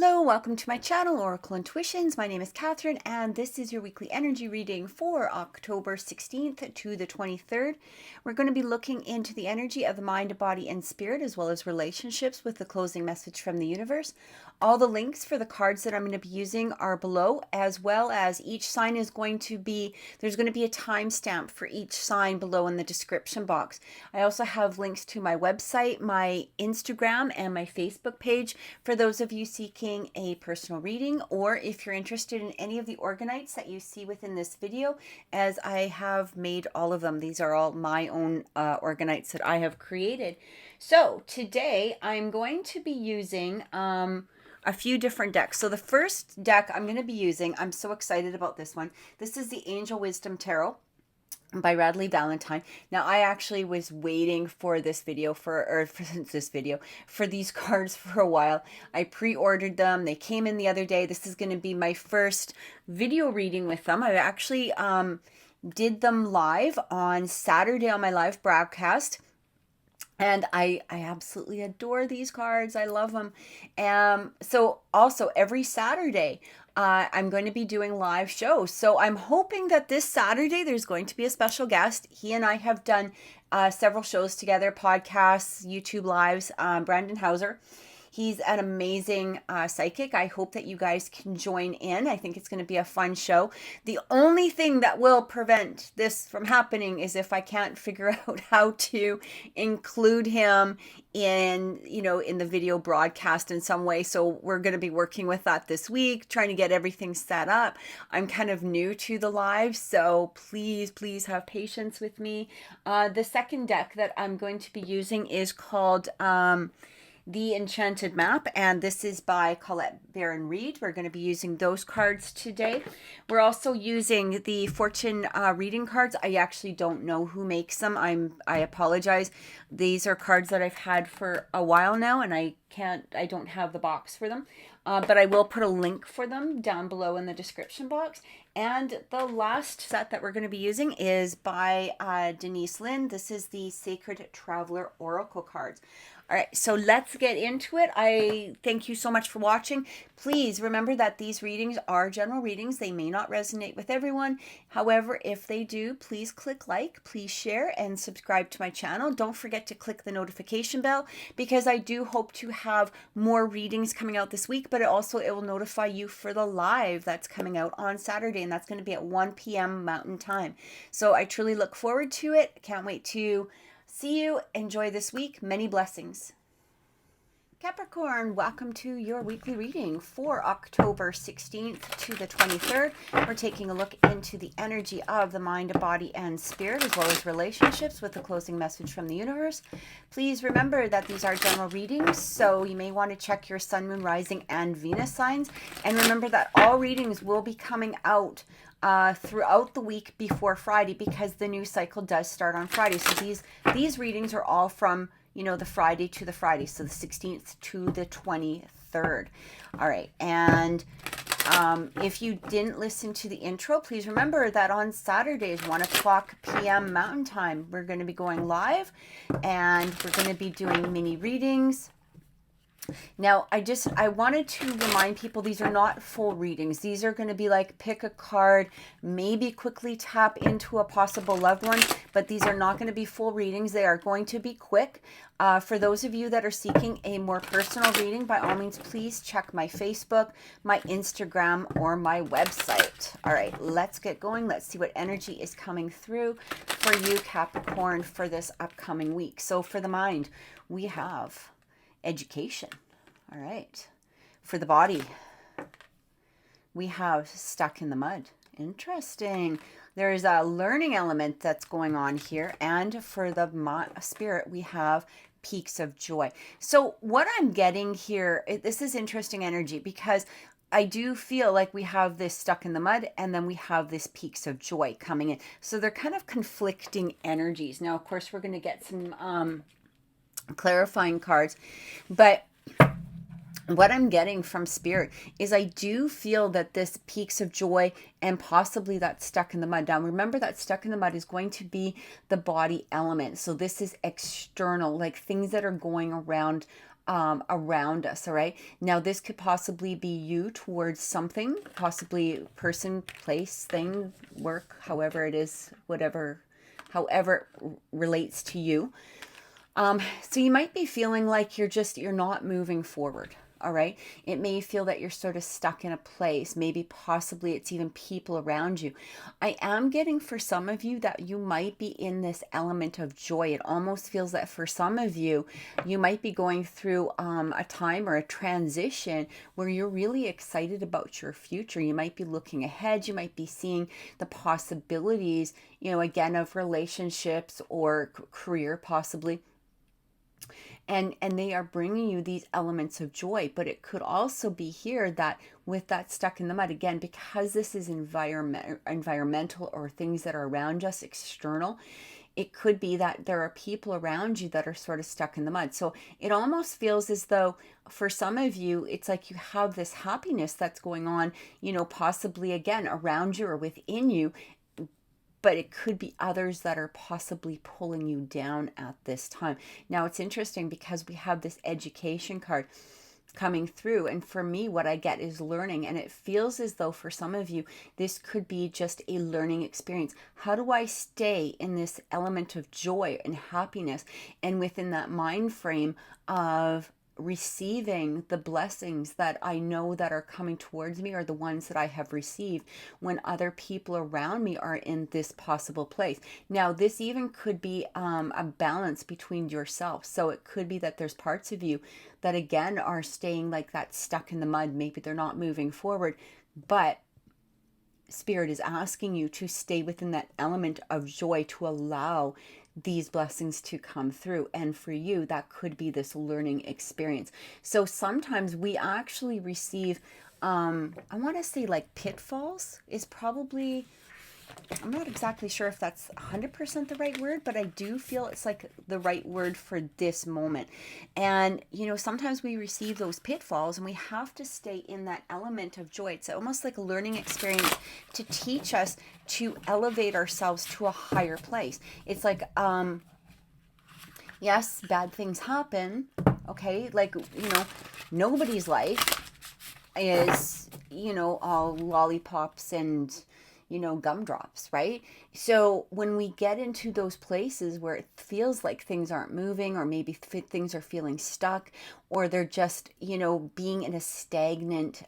Hello, welcome to my channel, Oracle Intuitions. My name is Catherine, and this is your weekly energy reading for October 16th to the 23rd. We're going to be looking into the energy of the mind, body, and spirit, as well as relationships with the closing message from the universe. All the links for the cards that I'm going to be using are below, as well as each sign is going to be, there's going to be a timestamp for each sign below in the description box. I also have links to my website, my Instagram, and my Facebook page for those of you seeking a personal reading, or if you're interested in any of the organites that you see within this video, as I have made all of them. These are all my own organites that I have created. So today I'm going to be using a few different decks. So the first deck I'm going to be using, I'm so excited about this one. This is the Angel Wisdom Tarot by Radley Valentine. Now, I actually was waiting for this video for these cards for a while. I pre-ordered them. They came in the other day. This is going to be my first video reading with them. I actually did them live on Saturday on my live broadcast. And I absolutely adore these cards. I love them. So also every Saturday, I'm going to be doing live shows. So I'm hoping that this Saturday there's going to be a special guest. He and I have done several shows together, podcasts, YouTube lives, Brandon Hauser. He's an amazing psychic. I hope that you guys can join in. I think it's going to be a fun show. The only thing that will prevent this from happening is if I can't figure out how to include him in the video broadcast in some way. So we're going to be working with that this week, trying to get everything set up. I'm kind of new to the live, so please have patience with me. The second deck that I'm going to be using is called The Enchanted Map, and this is by Colette Baron Reed. We're going to be using those cards today. We're also using the fortune reading cards. I actually don't know who makes them. I apologize. These are cards that I've had for a while now, and I don't have the box for them. But I will put a link for them down below in the description box. And the last set that we're going to be using is by Denise Lynn. This is the Sacred Traveler Oracle cards. All right, so let's get into it. I thank you so much for watching. Please remember that these readings are general readings. They may not resonate with everyone. However, if they do, please click like, please share, and subscribe to my channel. Don't forget to click the notification bell, because I do hope to have more readings coming out this week, but it will notify you for the live that's coming out on Saturday, and that's going to be at 1 p.m. Mountain Time. So I truly look forward to it. Can't wait to see you. Enjoy this week. Many blessings. Capricorn, welcome to your weekly reading for October 16th to the 23rd. We're taking a look into the energy of the mind, body, and spirit, as well as relationships with the closing message from the universe. Please remember that these are general readings, so you may want to check your sun, moon, rising, and Venus signs. And remember that all readings will be coming out throughout the week before Friday, because the new cycle does start on Friday. So these readings are all from the Friday to the Friday, so the 16th to the 23rd. All right, and if you didn't listen to the intro, please remember that on Saturdays, 1 o'clock p.m. Mountain Time, we're going to be going live, and we're going to be doing mini readings. Now, I wanted to remind people these are not full readings. These are going to be like pick a card, maybe quickly tap into a possible loved one, but these are not going to be full readings. They are going to be quick. For those of you that are seeking a more personal reading, by all means, please check my Facebook, my Instagram, or my website. All right, let's get going. Let's see what energy is coming through for you, Capricorn, for this upcoming week. So for the mind, we have education. All right. For the body, we have stuck in the mud. Interesting. There's a learning element that's going on here. And for the spirit, we have peaks of joy. So what I'm getting here, this is interesting energy, because I do feel like we have this stuck in the mud, and then we have this peaks of joy coming in. So they're kind of conflicting energies. Now, of course, we're going to get some clarifying cards, but what I'm getting from spirit is I do feel that this peaks of joy and possibly that stuck in the mud. Now remember that stuck in the mud is going to be the body element. So this is external, like things that are going around around us. All right. Now, this could possibly be you towards something, possibly person, place, thing, work, however it is, whatever, however it relates to you. So you might be feeling like you're not moving forward. All right. It may feel that you're sort of stuck in a place. Maybe possibly it's even people around you. I am getting for some of you that you might be in this element of joy. It almost feels that for some of you, you might be going through a time or a transition where you're really excited about your future. You might be looking ahead. You might be seeing the possibilities, again, of relationships or career possibly. And they are bringing you these elements of joy. But it could also be here that with that stuck in the mud, again, because this is environmental or things that are around us, external, it could be that there are people around you that are sort of stuck in the mud. So it almost feels as though for some of you, it's like you have this happiness that's going on, possibly again around you or within you. But it could be others that are possibly pulling you down at this time. Now, it's interesting because we have this education card coming through. And for me, what I get is learning. And it feels as though for some of you, this could be just a learning experience. How do I stay in this element of joy and happiness and within that mind frame of receiving the blessings that I know that are coming towards me, or the ones that I have received when other people around me are in this possible place. Now, this even could be a balance between yourself. So it could be that there's parts of you that again are staying like that, stuck in the mud. Maybe they're not moving forward, but Spirit is asking you to stay within that element of joy, to allow these blessings to come through. And for you, that could be this learning experience. So sometimes we actually receive, I want to say like pitfalls is probably, I'm not exactly sure if that's 100% the right word, but I do feel it's like the right word for this moment. And, sometimes we receive those pitfalls and we have to stay in that element of joy. It's almost like a learning experience to teach us to elevate ourselves to a higher place. It's like, yes, bad things happen. Okay. Like, nobody's life is, all lollipops and, gumdrops, right? So when we get into those places where it feels like things aren't moving, or maybe things are feeling stuck, or they're just, being in a stagnant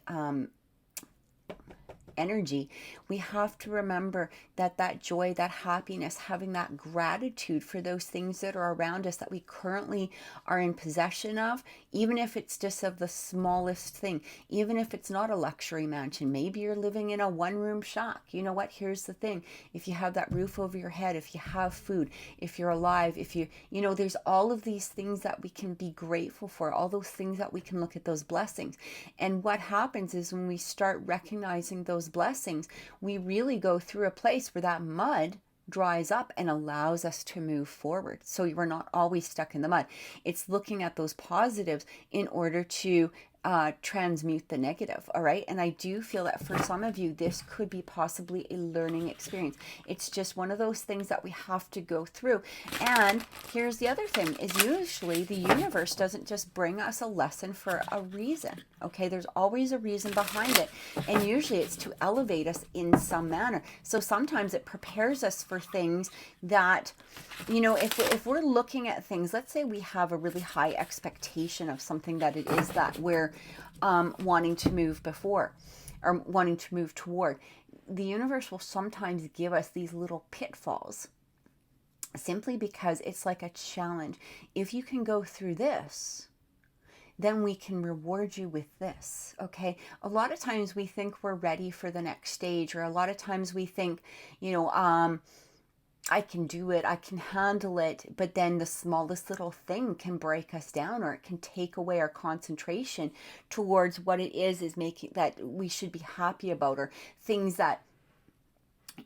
energy, we have to remember that joy, that happiness, having that gratitude for those things that are around us that we currently are in possession of, even if it's just of the smallest thing, even if it's not a luxury mansion. Maybe you're living in a one-room shack. You know what? Here's the thing. If you have that roof over your head, if you have food, if you're alive, if there's all of these things that we can be grateful for, all those things that we can look at those blessings. And what happens is when we start recognizing those blessings, we really go through a place where that mud dries up and allows us to move forward. So we're not always stuck in the mud. It's looking at those positives in order to transmute the negative. All right. And I do feel that for some of you, this could be possibly a learning experience. It's just one of those things that we have to go through. And here's the other thing is usually the universe doesn't just bring us a lesson for a reason. Okay. There's always a reason behind it. And usually it's to elevate us in some manner. So sometimes it prepares us for things that, if we're looking at things, let's say we have a really high expectation of something that it is that we're wanting to move before or wanting to move toward, the universe will sometimes give us these little pitfalls simply because it's like a challenge. If you can go through this, then we can reward you with this. Okay. A lot of times we think we're ready for the next stage, or a lot of times we think, I can do it, I can handle it, but then the smallest little thing can break us down, or it can take away our concentration towards what it is making that we should be happy about, or things that,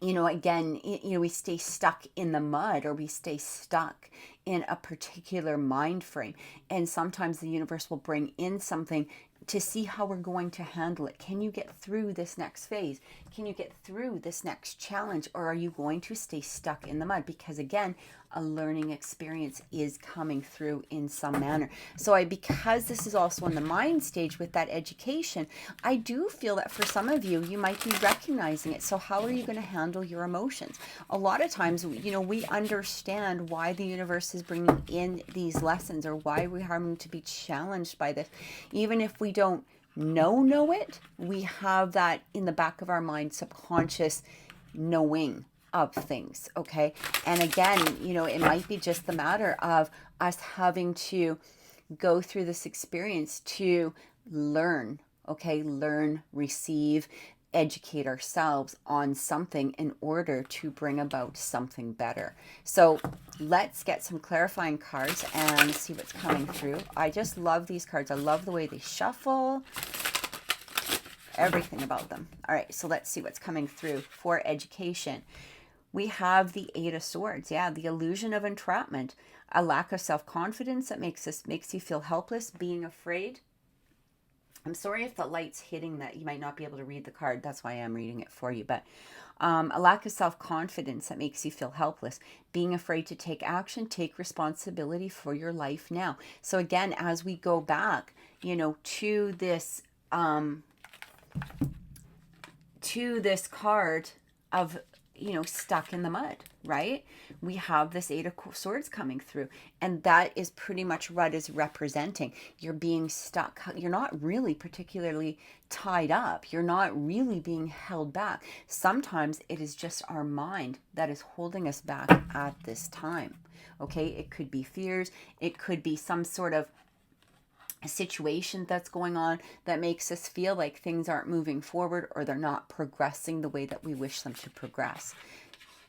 we stay stuck in the mud, or we stay stuck in a particular mind frame. And sometimes the universe will bring in something to see how we're going to handle it. Can you get through this next phase? Can you get through this next challenge? Or are you going to stay stuck in the mud? Because again, a learning experience is coming through in some manner. So because this is also on the mind stage with that education, I do feel that for some of you, you might be recognizing it. So how are you going to handle your emotions? A lot of times, we understand why the universe is bringing in these lessons, or why we're having to be challenged by this. Even if we don't know it, we have that in the back of our mind, subconscious knowing of things. Okay. And again, it might be just the matter of us having to go through this experience to learn, okay, learn, receive, educate ourselves on something in order to bring about something better. So let's get some clarifying cards and see what's coming through. I just love these cards. I love the way they shuffle, everything about them. All right, so let's see what's coming through for education. We have the Eight of Swords. Yeah, the illusion of entrapment, a lack of self-confidence that makes you feel helpless, being afraid. I'm sorry if the light's hitting that. You might not be able to read the card. That's why I'm reading it for you. But a lack of self-confidence that makes you feel helpless, being afraid to take action, take responsibility for your life now. So again, as we go back, to this card of stuck in the mud, right? We have this Eight of Swords coming through, and that is pretty much what is representing. You're being stuck. You're not really particularly tied up. You're not really being held back. Sometimes it is just our mind that is holding us back at this time. Okay, it could be fears. It could be some sort of a situation that's going on that makes us feel like things aren't moving forward, or they're not progressing the way that we wish them to progress.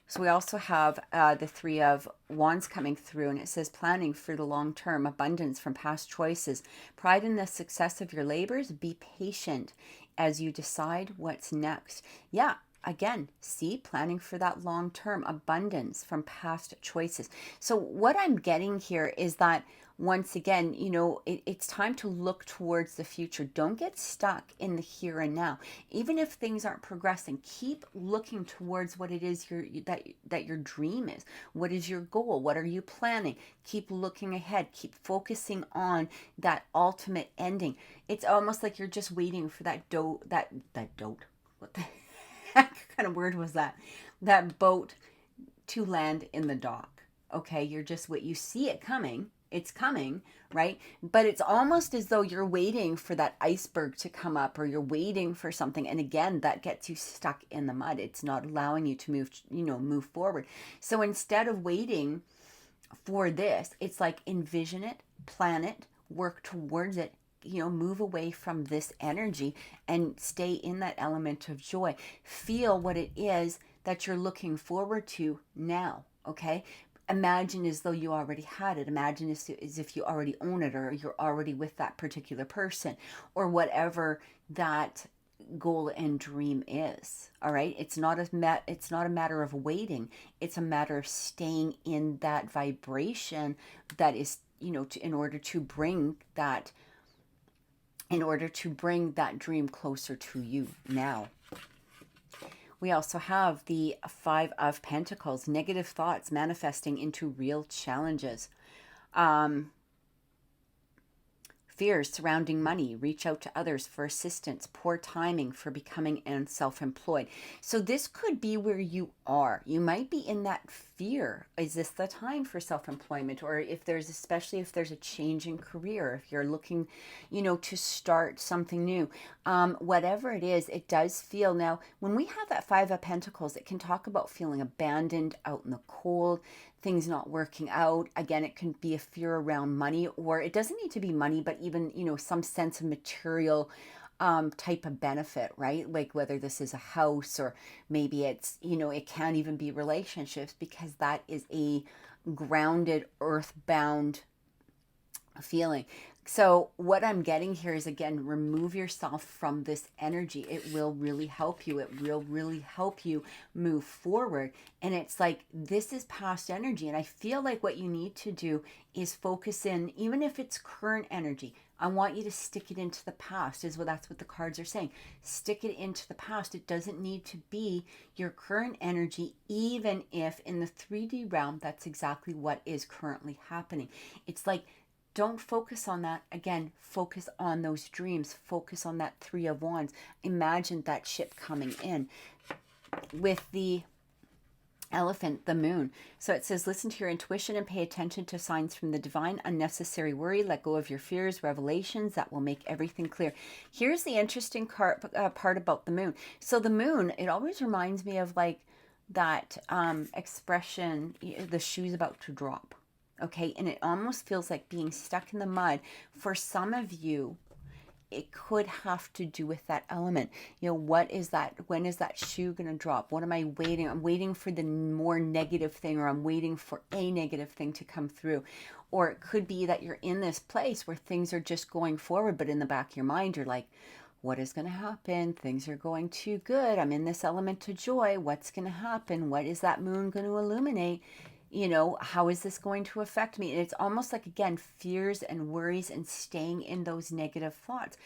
So we also have the Three of Wands coming through, and it says planning for the long term, abundance from past choices, pride in the success of your labors, be patient as you decide what's next. Yeah. Again, see, planning for that long term, abundance from past choices. So what I'm getting here is that once again, it's time to look towards the future. Don't get stuck in the here and now. Even if things aren't progressing, keep looking towards what it is that your dream is. What is your goal? What are you planning? Keep looking ahead. Keep focusing on that ultimate ending. It's almost like you're just waiting for that what the heck kind of word was that? That boat to land in the dock. Okay, you're just you see it coming. It's coming, right? But it's almost as though you're waiting for that iceberg to come up, or you're waiting for something. And again, that gets you stuck in the mud. It's not allowing you to move forward. So instead of waiting for this, it's like envision it, plan it, work towards it, move away from this energy and stay in that element of joy. Feel what it is that you're looking forward to now, okay? Imagine as though you already had it. Imagine as if you already own it, or you're already with that particular person, or whatever that goal and dream is. All right. It's not a matter of waiting. It's a matter of staying in that vibration that is, in order to bring that dream closer to you now. We also have the Five of Pentacles, negative thoughts manifesting into real challenges. Fears surrounding money, reach out to others for assistance, poor timing for becoming self-employed. So this could be where you are. You might be in that fear. Is this the time for self-employment? Or especially if there's a change in career, if you're looking, to start something new. Whatever it is, it does feel. Now, when we have that Five of Pentacles, it can talk about feeling abandoned, out in the cold, things not working out. Again, it can be a fear around money, or it doesn't need to be money, but even, some sense of material type of benefit, right? Like whether this is a house, or maybe it's, it can even be relationships, because that is a grounded, earthbound feeling. So what I'm getting here is, again, remove yourself from this energy. It will really help you. It will really help you move forward. And it's like, this is past energy. And I feel like what you need to do is focus in, even if it's current energy, I want you to stick it into the past, is what that's what the cards are saying. Stick it into the past. It doesn't need to be your current energy, even if in the 3D realm, that's exactly what is currently happening. It's like, don't focus on that. Again, focus on those dreams. Focus on that 3 of Wands. Imagine that ship coming in. With the Elephant, the moon. So it says, listen to your intuition and pay attention to signs from the divine. Unnecessary worry. Let go of your fears. Revelations that will make everything clear. Here's the interesting part about the moon. So the moon, it always reminds me of like that expression, the shoe's about to drop. Okay, and it almost feels like being stuck in the mud. For some of you, it could have to do with that element. You know, what is that? When is that shoe going to drop? What am I waiting? I'm waiting for the more negative thing, or I'm waiting for a negative thing to come through. Or it could be that you're in this place where things are just going forward, but in the back of your mind, you're like, what is going to happen? Things are going too good. I'm in this element of joy. What's going to happen? What is that moon going to illuminate? You know, how is this going to affect me? And it's almost like, again, fears and worries and staying in those negative thoughts.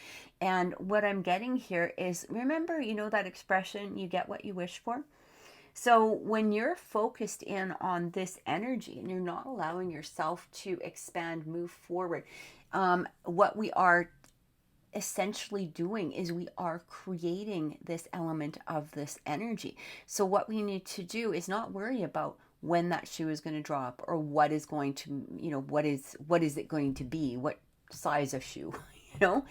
And what I'm getting here is, remember, you know, that expression, you get what you wish for. So when you're focused in on this energy and you're not allowing yourself to expand, move forward, what we are essentially doing is we are creating this element of this energy. So what we need to do is not worry about when that shoe is going to drop, or what is going to, you know, what is it going to be, what size of shoe, you know,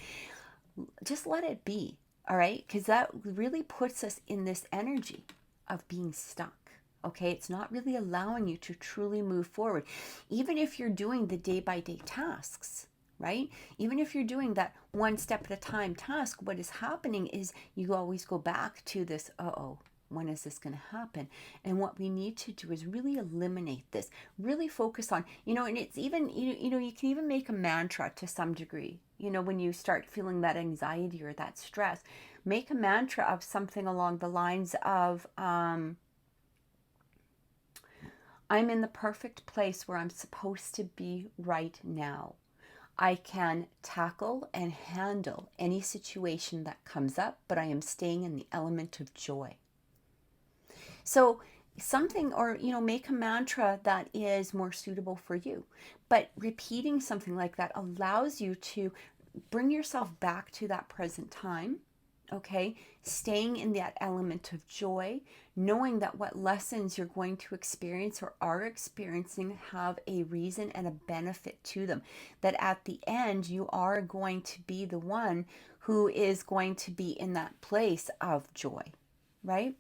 just let it be. All right. Because that really puts us in this energy of being stuck. Okay. It's not really allowing you to truly move forward. Even if you're doing the day by day tasks, right? Even if you're doing that one step at a time task, what is happening is you always go back to this, when is this going to happen? And what we need to do is really eliminate this, really focus on, you know, and it's even, you know, you can even make a mantra to some degree, you know, when you start feeling that anxiety or that stress, make a mantra of something along the lines of, I'm in the perfect place where I'm supposed to be right now. I can tackle and handle any situation that comes up, but I am staying in the element of joy. So something, or, you know, make a mantra that is more suitable for you. But repeating something like that allows you to bring yourself back to that present time. Okay, staying in that element of joy, knowing that what lessons you're going to experience or are experiencing have a reason and a benefit to them. That at the end, you are going to be the one who is going to be in that place of joy, right?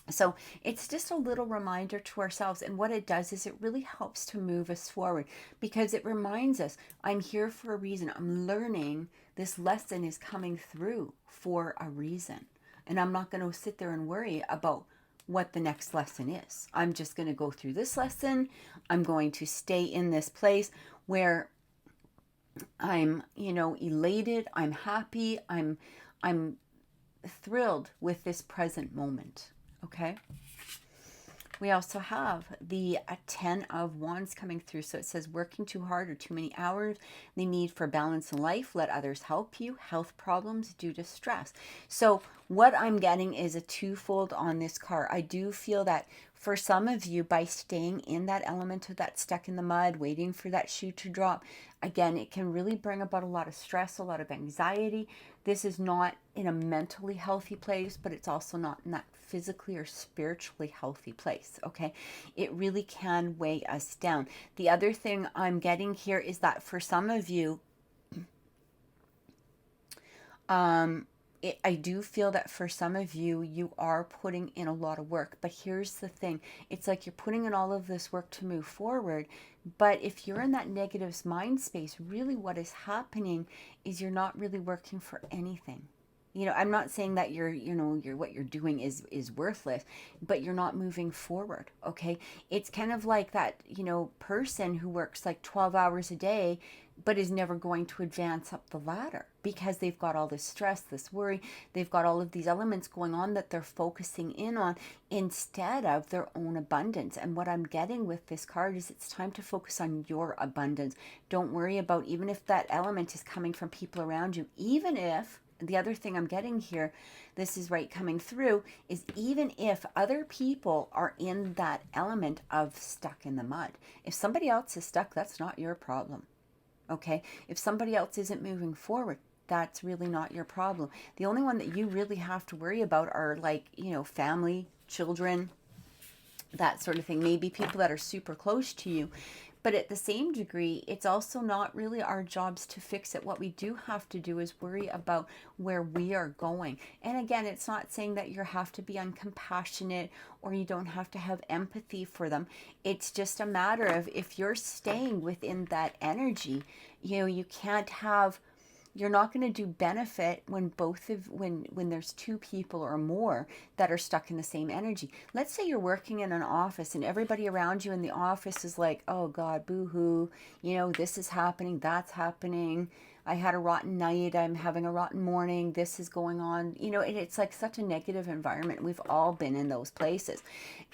So it's just a little reminder to ourselves. And what it does is it really helps to move us forward, because it reminds us, I'm here for a reason. I'm learning. This lesson is coming through for a reason. And I'm not going to sit there and worry about what the next lesson is. I'm just going to go through this lesson. I'm going to stay in this place where I'm, you know, elated. I'm happy. I'm thrilled with this present moment. Okay. We also have the 10 of Wands coming through. So it says, working too hard or too many hours, the need for balance in life, let others help you, health problems due to stress. So what I'm getting is a twofold on this card. I do feel that for some of you, by staying in that element of that stuck in the mud, waiting for that shoe to drop, again, it can really bring about a lot of stress, a lot of anxiety. This is not in a mentally healthy place, but it's also not in that physically or spiritually healthy place, okay? It really can weigh us down. The other thing I'm getting here is that for some of you, I do feel that for some of you, you are putting in a lot of work. But here's the thing. It's like you're putting in all of this work to move forward. But if you're in that negative mind space, really what is happening is you're not really working for anything. You know, I'm not saying that what you're doing is worthless, but you're not moving forward, okay? It's kind of like that, you know, person who works like 12 hours a day, but is never going to advance up the ladder because they've got all this stress, this worry, they've got all of these elements going on that they're focusing in on instead of their own abundance. And what I'm getting with this card is it's time to focus on your abundance. Don't worry about, even if that element is coming from people around you, even if, the other thing I'm getting here, this is right coming through, is even if other people are in that element of stuck in the mud. If somebody else is stuck, that's not your problem. Okay? If somebody else isn't moving forward, that's really not your problem. The only one that you really have to worry about are, like, you know, family, children, that sort of thing. Maybe people that are super close to you. But at the same degree, it's also not really our jobs to fix it. What we do have to do is worry about where we are going. And again, it's not saying that you have to be uncompassionate or you don't have to have empathy for them. It's just a matter of, if you're staying within that energy, you know, you can't have, you're not going to do benefit when when there's two people or more that are stuck in the same energy. Let's say you're working in an office and everybody around you in the office is like, oh God, boo-hoo, you know, this is happening, that's happening, I had a rotten night, I'm having a rotten morning, this is going on. You know, it's like such a negative environment. We've all been in those places.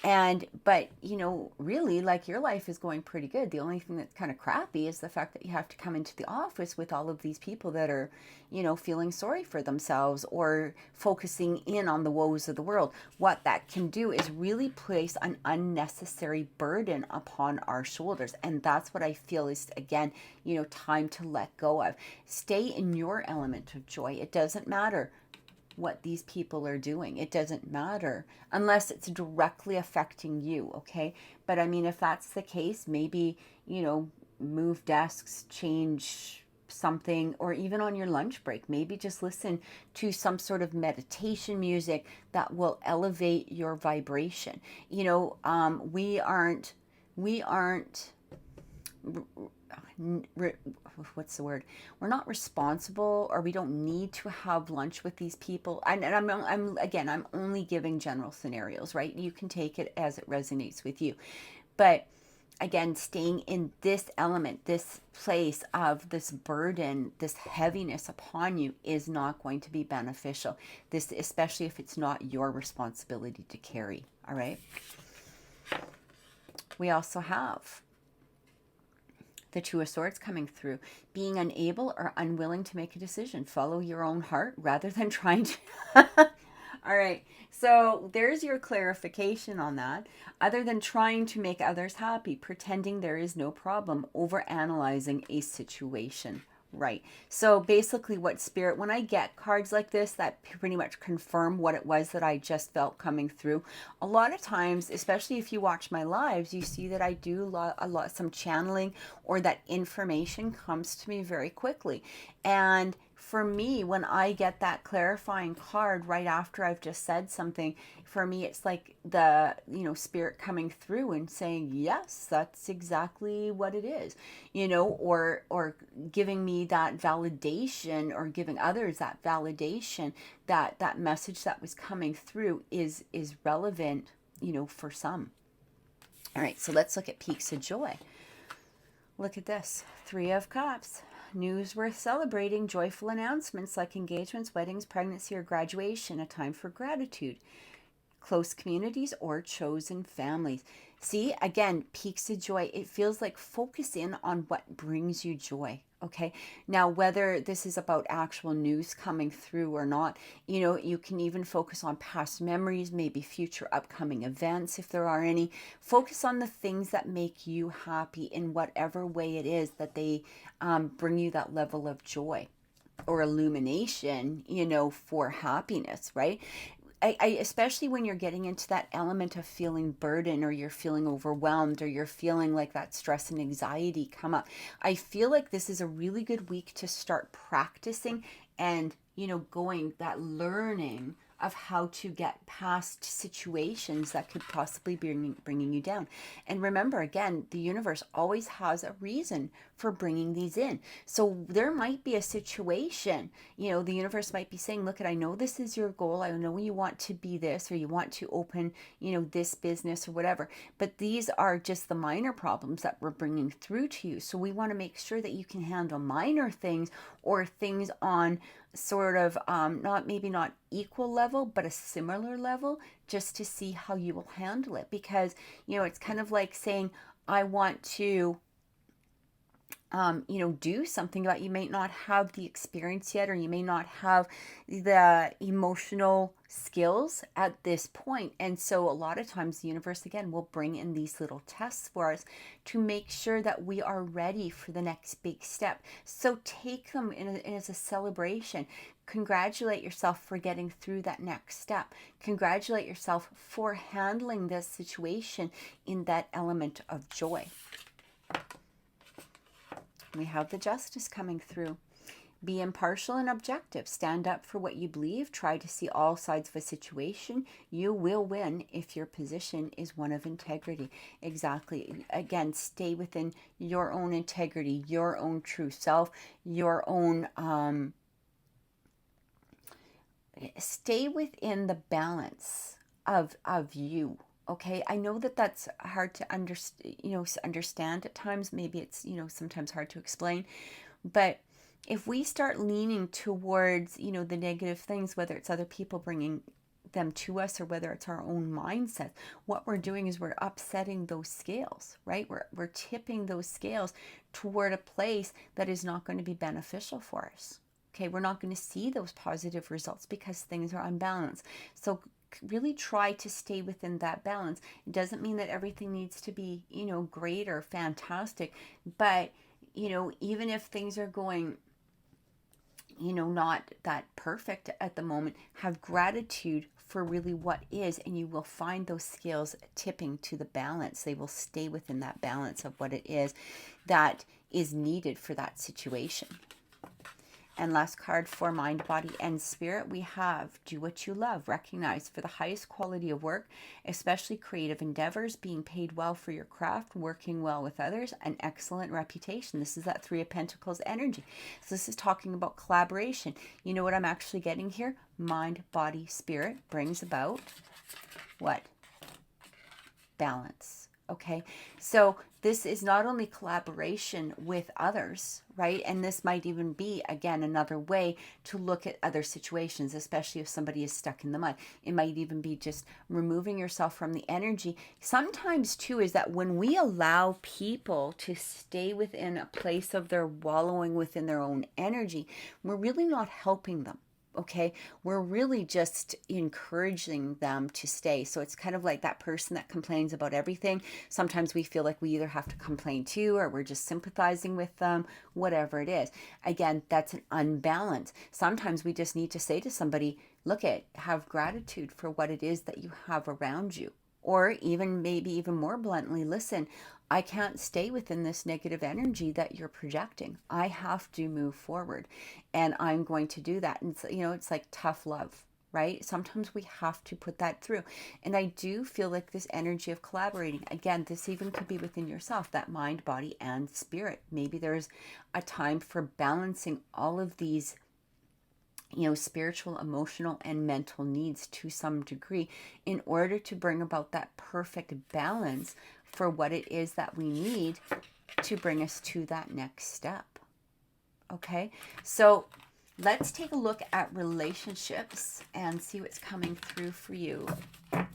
But, you know, really, like, your life is going pretty good. The only thing that's kind of crappy is the fact that you have to come into the office with all of these people that are, you know, feeling sorry for themselves or focusing in on the woes of the world. What that can do is really place an unnecessary burden upon our shoulders. And that's what I feel is, again, you know, time to let go of. Stay in your element of joy. It doesn't matter what these people are doing. It doesn't matter unless it's directly affecting you, okay? But I mean, if that's the case, maybe, you know, move desks, change something, or even on your lunch break, maybe just listen to some sort of meditation music that will elevate your vibration. You know, we aren't what's the word? We're not responsible, or we don't need to have lunch with these people. And I'm only giving general scenarios, right? You can take it as it resonates with you. But again, staying in this element, this place of this burden, this heaviness upon you is not going to be beneficial. This, especially if it's not your responsibility to carry. All right. We also have the Two of Swords coming through. Being unable or unwilling to make a decision. Follow your own heart rather than trying to... All right. So there's your clarification on that. Other than trying to make others happy, pretending there is no problem, overanalyzing a situation. Right. So basically what Spirit, when I get cards like this that pretty much confirm what it was that I just felt coming through, a lot of times, especially if you watch my lives, you see that I do some channeling, or that information comes to me very quickly. And for me, when I get that clarifying card right after I've just said something, for me, it's like the, you know, Spirit coming through and saying, yes, that's exactly what it is, you know, or giving me that validation, or giving others that validation that that message that was coming through is relevant, you know, for some. All right, so let's look at peaks of joy. Look at this. 3 of Cups. News worth celebrating, joyful announcements like engagements, weddings, pregnancy, or graduation, a time for gratitude, close communities, or chosen families. See, again, peaks of joy. It feels like focus in on what brings you joy. Okay. Now, whether this is about actual news coming through or not, you know, you can even focus on past memories, maybe future upcoming events, if there are any. Focus on the things that make you happy in whatever way it is that they bring you that level of joy or illumination, you know, for happiness, right? I especially when you're getting into that element of feeling burden, or you're feeling overwhelmed, or you're feeling like that stress and anxiety come up, I feel like this is a really good week to start practicing and, you know, going that learning of how to get past situations that could possibly be bringing you down. And remember, again, the universe always has a reason for bringing these in. So there might be a situation, you know, the universe might be saying, look, I know this is your goal. I know you want to be this, or you want to open, you know, this business or whatever. But these are just the minor problems that we're bringing through to you. So we want to make sure that you can handle minor things, or things on sort of maybe not equal level, but a similar level, just to see how you will handle it. Because, you know, it's kind of like saying, I want to you know, do something that you may not have the experience yet, or you may not have the emotional skills at this point. And so a lot of times the universe, again, will bring in these little tests for us to make sure that we are ready for the next big step. So take them as a celebration. Congratulate yourself for getting through that next step. Congratulate yourself for handling this situation in that element of joy. We have the Justice coming through. Be impartial and objective. Stand up for what you believe. Try to see all sides of a situation. You will win if your position is one of integrity. Exactly. Again, stay within your own integrity, your own true self, your own stay within the balance of you. Okay, I know that that's hard to understand at times. Maybe it's, you know, sometimes hard to explain. But if we start leaning towards, you know, the negative things, whether it's other people bringing them to us or whether it's our own mindset, what we're doing is we're upsetting those scales, right? We're tipping those scales toward a place that is not going to be beneficial for us. Okay, we're not going to see those positive results because things are unbalanced. So really try to stay within that balance. It doesn't mean that everything needs to be, you know, great or fantastic, but, you know, even if things are going, you know, not that perfect at the moment, have gratitude for really what is, and you will find those scales tipping to the balance. They will stay within that balance of what it is that is needed for that situation. And last card for mind, body, and spirit, we have do what you love. Recognize for the highest quality of work, especially creative endeavors, being paid well for your craft, working well with others, an excellent reputation. This is that Three of Pentacles energy. So this is talking about collaboration. You know what I'm actually getting here? Mind, body, spirit brings about what? Balance. Okay, so this is not only collaboration with others, right? And this might even be, again, another way to look at other situations, especially if somebody is stuck in the mud. It might even be just removing yourself from the energy. Sometimes, too, is that when we allow people to stay within a place of their wallowing within their own energy, we're really not helping them. Okay, we're really just encouraging them to stay. So it's kind of like that person that complains about everything. Sometimes we feel like we either have to complain too, or we're just sympathizing with them, whatever it is. Again, that's an unbalance. Sometimes we just need to say to somebody, look, have gratitude for what it is that you have around you. Or even maybe even more bluntly, listen, I can't stay within this negative energy that you're projecting. I have to move forward, and I'm going to do that. And you know, it's like tough love, right? Sometimes we have to put that through. And I do feel like this energy of collaborating, again, this even could be within yourself, that mind, body, and spirit. Maybe there's a time for balancing all of these, you know, spiritual, emotional, and mental needs to some degree in order to bring about that perfect balance for what it is that we need to bring us to that next step. Okay, so let's take a look at relationships and see what's coming through for you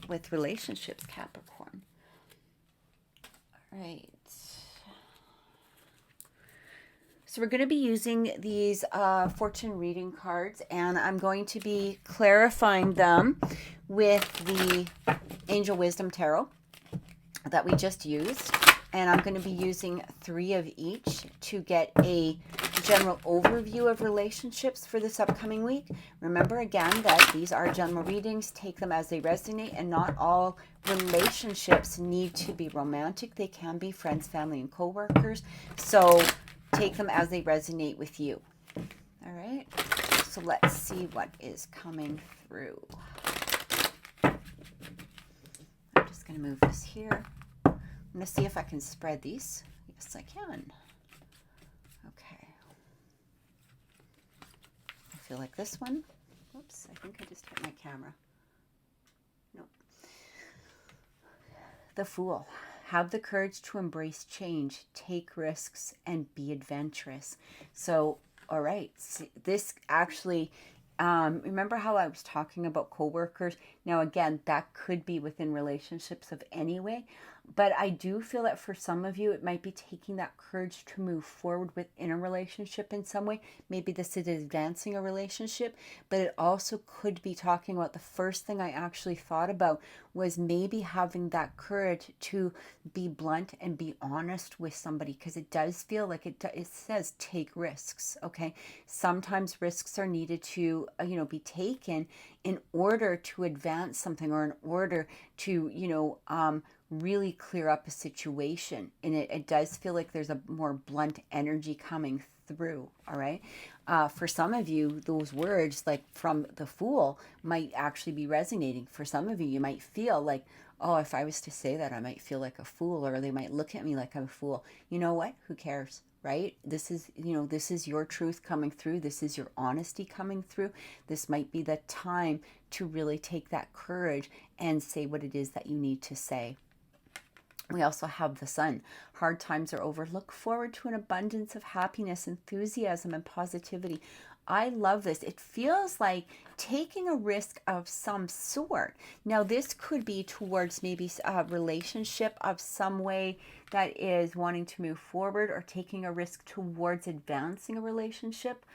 with relationships, Capricorn. All right. So we're going to be using these fortune reading cards, and I'm going to be clarifying them with the Angel Wisdom Tarot that we just used. And I'm going to be using 3 of each to get a general overview of relationships for this upcoming week. Remember again that these are general readings. Take them as they resonate, and not all relationships need to be romantic. They can be friends, family, and co-workers. So take them as they resonate with you. All right. So let's see what is coming through. I'm just going to move this here. I'm going to see if I can spread these. Yes, I can. Okay. I feel like this one. Oops, I think I just hit my camera. Nope. The Fool. Have the courage to embrace change, take risks, and be adventurous. So, all right, this actually, remember how I was talking about coworkers? Now, again, that could be within relationships of any way, but I do feel that for some of you, it might be taking that courage to move forward within a relationship in some way. Maybe this is advancing a relationship, but it also could be talking about the first thing I actually thought about was maybe having that courage to be blunt and be honest with somebody, because it does feel like it says take risks, okay? Sometimes risks are needed to, be taken in order to advance something, or in order to, really clear up a situation. And it does feel like there's a more blunt energy coming through, all right? For some of you, those words like from the Fool might actually be resonating. For some of you, you might feel like, oh, if I was to say that, I might feel like a fool, or they might look at me like I'm a fool. You know what? Who cares? Right? This is, this is your truth coming through. This is your honesty coming through. This might be the time to really take that courage and say what it is that you need to say. We also have the Sun. Hard times are over. Look forward to an abundance of happiness, enthusiasm, and positivity. I love this. It feels like taking a risk of some sort. Now, this could be towards maybe a relationship of some way that is wanting to move forward, or taking a risk towards advancing a relationship.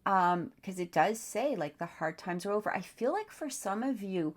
Because it does say like the hard times are over. I feel like for some of you,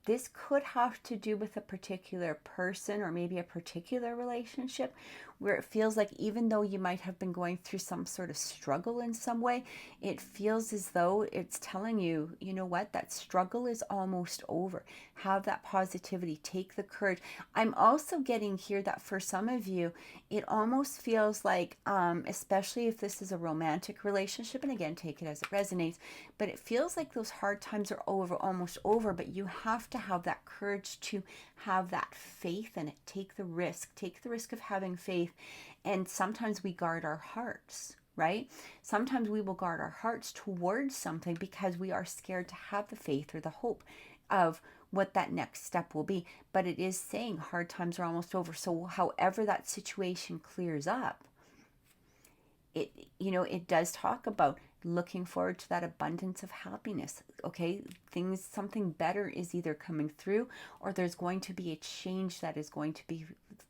this could have to do with a particular person, or maybe a particular relationship, where it feels like even though you might have been going through some sort of struggle in some way, it feels as though it's telling you, you know what, that struggle is almost over. Have that positivity, take the courage. I'm also getting here that for some of you, it almost feels like, especially if this is a romantic relationship, and again, take it as it resonates, but it feels like those hard times are over, almost over, but you have to have that courage to have that faith in it. Take the risk of having faith. And sometimes we guard our hearts, right? Sometimes we will guard our hearts towards something because we are scared to have the faith or the hope of what that next step will be. But it is saying hard times are almost over. So however that situation clears up, it does talk about looking forward to that abundance of happiness. Okay, something better is either coming through, or there's going to be a change that is going to be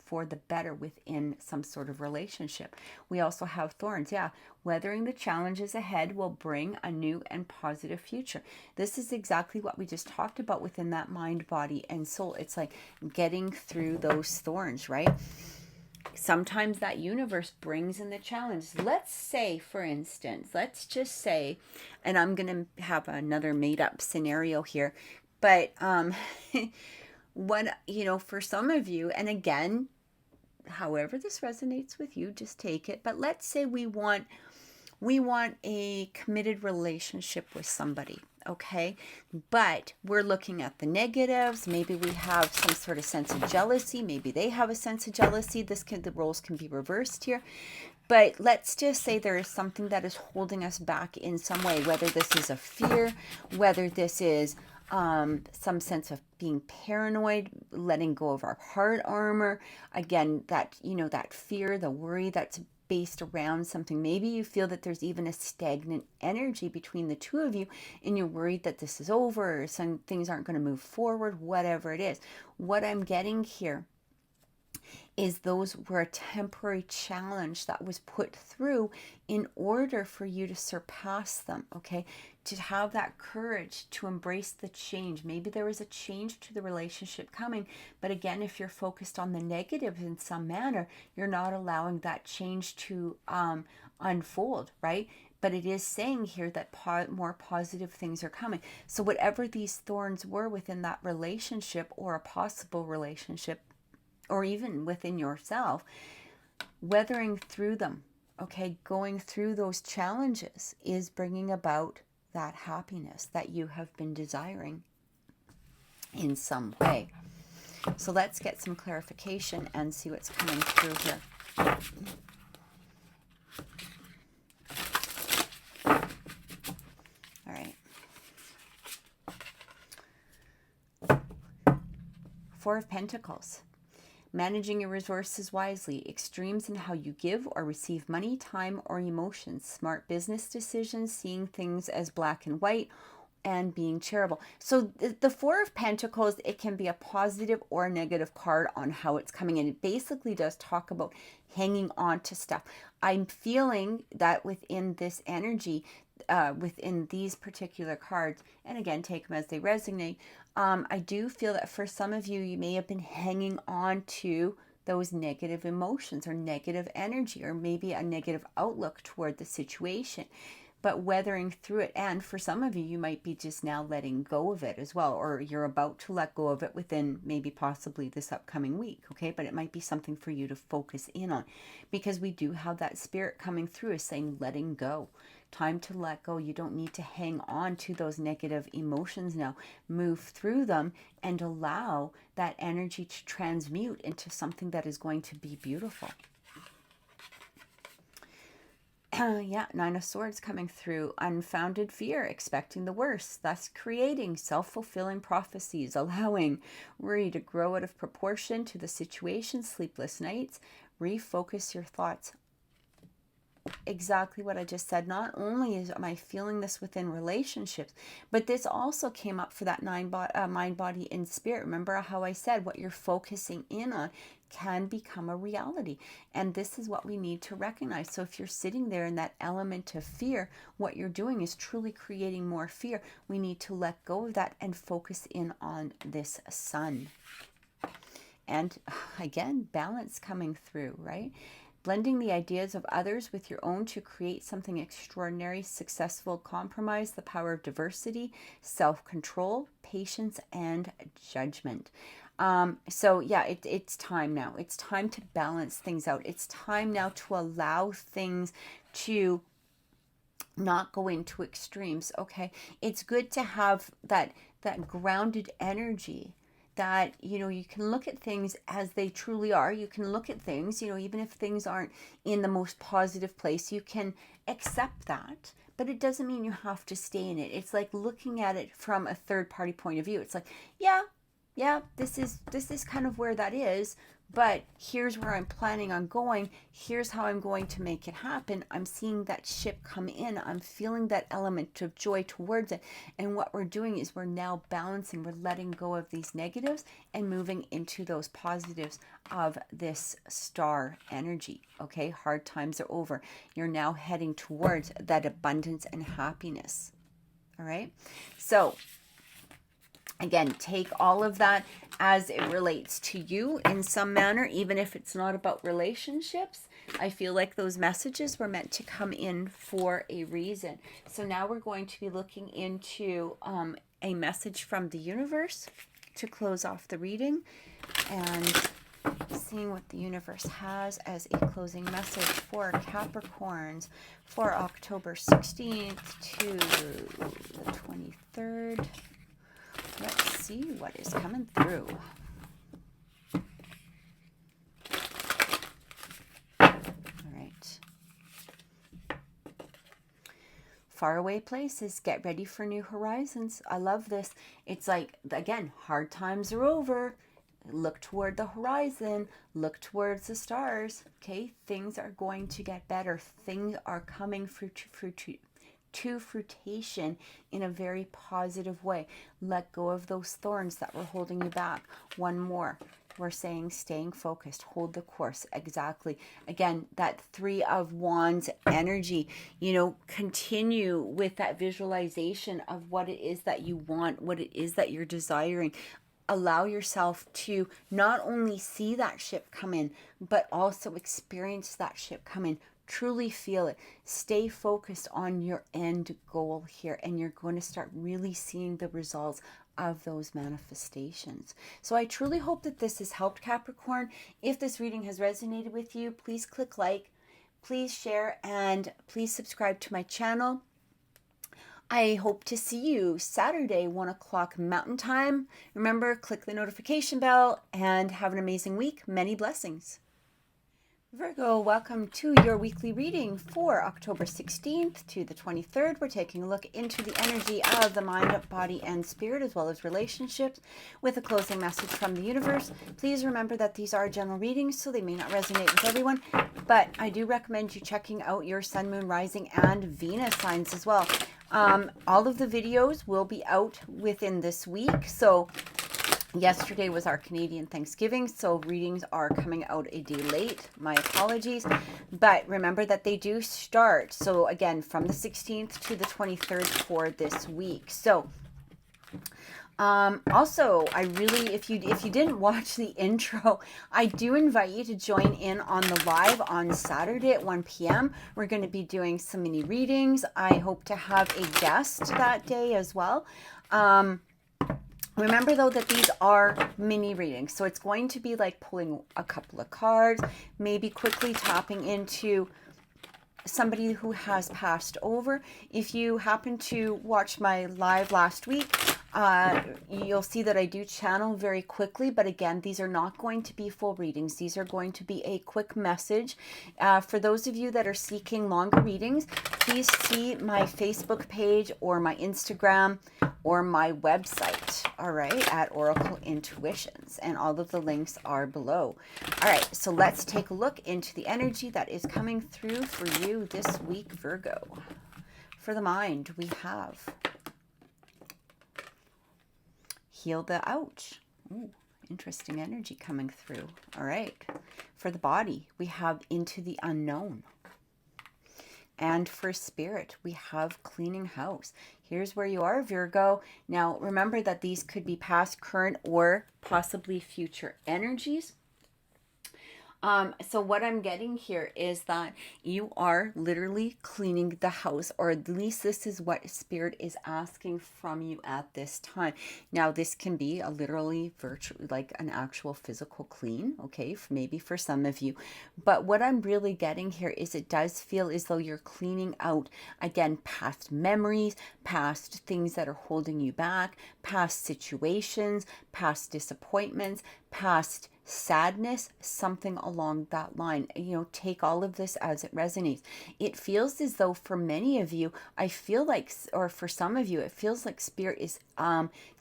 for the better within some sort of relationship. We also have Thorns. Yeah, weathering the challenges ahead will bring a new and positive future. This is exactly what we just talked about within that mind, body, and soul. It's like getting through those thorns, right? Sometimes that universe brings in the challenge. Let's say, for instance, let's just say, and I'm going to have another made up scenario here, but for some of you, and again, however this resonates with you, just take it. But let's say we want a committed relationship with somebody. Okay, but we're looking at the negatives. Maybe we have some sort of sense of jealousy. Maybe they have a sense of jealousy. The roles can be reversed here. But let's just say there is something that is holding us back in some way, whether this is a fear, whether this is some sense of being paranoid, letting go of our heart armor. Again, that fear, the worry that's based around something. Maybe you feel that there's even a stagnant energy between the two of you, and you're worried that this is over, or some things aren't going to move forward, whatever it is. What I'm getting here is those were a temporary challenge that was put through in order for you to surpass them, okay? To have that courage to embrace the change. Maybe there was a change to the relationship coming, but again, if you're focused on the negative in some manner, you're not allowing that change to unfold, right? But it is saying here that more positive things are coming. So whatever these thorns were within that relationship, or a possible relationship, or even within yourself, weathering through them, okay, going through those challenges is bringing about that happiness that you have been desiring in some way. So let's get some clarification and see what's coming through here. All right. Four of Pentacles. Managing your resources wisely. Extremes in how you give or receive money, time, or emotions. Smart business decisions. Seeing things as black and white. And being charitable. So the Four of Pentacles, it can be a positive or a negative card on how it's coming in. It basically does talk about hanging on to stuff. I'm feeling that within this energy, within these particular cards, and again, take them as they resonate, I do feel that for some of you, you may have been hanging on to those negative emotions or negative energy, or maybe a negative outlook toward the situation. But weathering through it, and for some of you, you might be just now letting go of it as well, or you're about to let go of it within maybe possibly this upcoming week, okay? But it might be something for you to focus in on, because we do have that spirit coming through is saying letting go. Time to let go. You don't need to hang on to those negative emotions now. Move through them and allow that energy to transmute into something that is going to be beautiful. Yeah, Nine of Swords coming through. Unfounded fear, expecting the worst, thus creating self-fulfilling prophecies, allowing worry to grow out of proportion to the situation, sleepless nights. Refocus your thoughts. Exactly what I just said. Not only am I feeling this within relationships, but this also came up for that mind, body, and spirit. Remember how I said what you're focusing in on can become a reality. And this is what we need to recognize. So if you're sitting there in that element of fear, what you're doing is truly creating more fear. We need to let go of that and focus in on this sun. And again, balance coming through, right? Blending the ideas of others with your own to create something extraordinary, successful, compromise, the power of diversity, self-control, patience, and judgment. So yeah, it's time now. It's time to balance things out. It's time now to allow things to not go into extremes, okay? It's good to have that grounded energy, that, you know, you can look at things as they truly are. You can look at things, you know, even if things aren't in the most positive place, you can accept that, but it doesn't mean you have to stay in it. It's like looking at it from a third party point of view. It's like, yeah, this is kind of where that is, but here's where I'm planning on going. Here's how I'm going to make it happen. I'm seeing that ship come in. I'm feeling that element of joy towards it. And what we're doing is we're now balancing. We're letting go of these negatives and moving into those positives of this star energy. Okay, hard times are over. You're now heading towards that abundance and happiness. All right, so again, take all of that as it relates to you in some manner, even if it's not about relationships. I feel like those messages were meant to come in for a reason. So now we're going to be looking into a message from the universe to close off the reading, and seeing what the universe has as a closing message for Capricorns for October 16th to the 23rd. Let's see what is coming through. All right. Faraway places, get ready for new horizons. I love this. It's like, again, hard times are over. Look toward the horizon. Look towards the stars. Okay, things are going to get better. Things are coming to fruition in a very positive way. Let go of those thorns that were holding you back. One more. We're saying staying focused, hold the course. Exactly. Again, that Three of Wands energy, you know, continue with that visualization of what it is that you want, what it is that you're desiring. Allow yourself to not only see that ship come in, but also experience that ship come in. Truly feel it. Stay focused on your end goal here, and you're going to start really seeing the results of those manifestations. So I truly hope that this has helped, Capricorn. If this reading has resonated with you, please click like. please share, and please subscribe to my channel. I hope to see you Saturday, 1 o'clock Mountain Time. Remember, click the notification bell and have an amazing week. Many blessings. Virgo, welcome to your weekly reading for October 16th to the 23rd. We're taking a look into the energy of the mind, body, and spirit, as well as relationships, with a closing message from the universe. Please remember that these are general readings, so they may not resonate with everyone, but I do recommend you checking out your sun, moon, rising, and Venus signs as well. All of the videos will be out within this week, so yesterday was our Canadian Thanksgiving, so readings are coming out a day late. My apologies. But remember that they do start, so again, from the 16th to the 23rd for this week. So also, I really, if you didn't watch the intro, I do invite you to join in on the live on Saturday at 1 p.m. We're going to be doing some mini readings. I hope to have a guest that day as well. Remember, though, that these are mini readings, so it's going to be like pulling a couple of cards, maybe quickly tapping into somebody who has passed over. If you happen to watch my live last week, you'll see that I do channel very quickly, but again, these are not going to be full readings. These are going to be a quick message. For those of you that are seeking longer readings, please see my Facebook page or my Instagram or my website, all right, at Oracle Intuitions, and all of the links are below. All right, so let's take a look into the energy that is coming through for you this week, Virgo. For the mind, we have Heal the Ouch. Ooh, interesting energy coming through. All right. For the body, we have Into the Unknown. And for spirit, we have Cleaning House. Here's where you are, Virgo. Now, remember that these could be past, current, or possibly future energies. So what I'm getting here is that you are literally cleaning the house, or at least this is what spirit is asking from you at this time. Now, this can be a literally virtual, like an actual physical clean, okay, maybe for some of you. But what I'm really getting here is it does feel as though you're cleaning out, again, past memories, past things that are holding you back, past situations, past disappointments, past sadness, something along that line. You know, take all of this as it resonates. It feels as though for many of you, I feel like, or for some of you, it feels like spirit is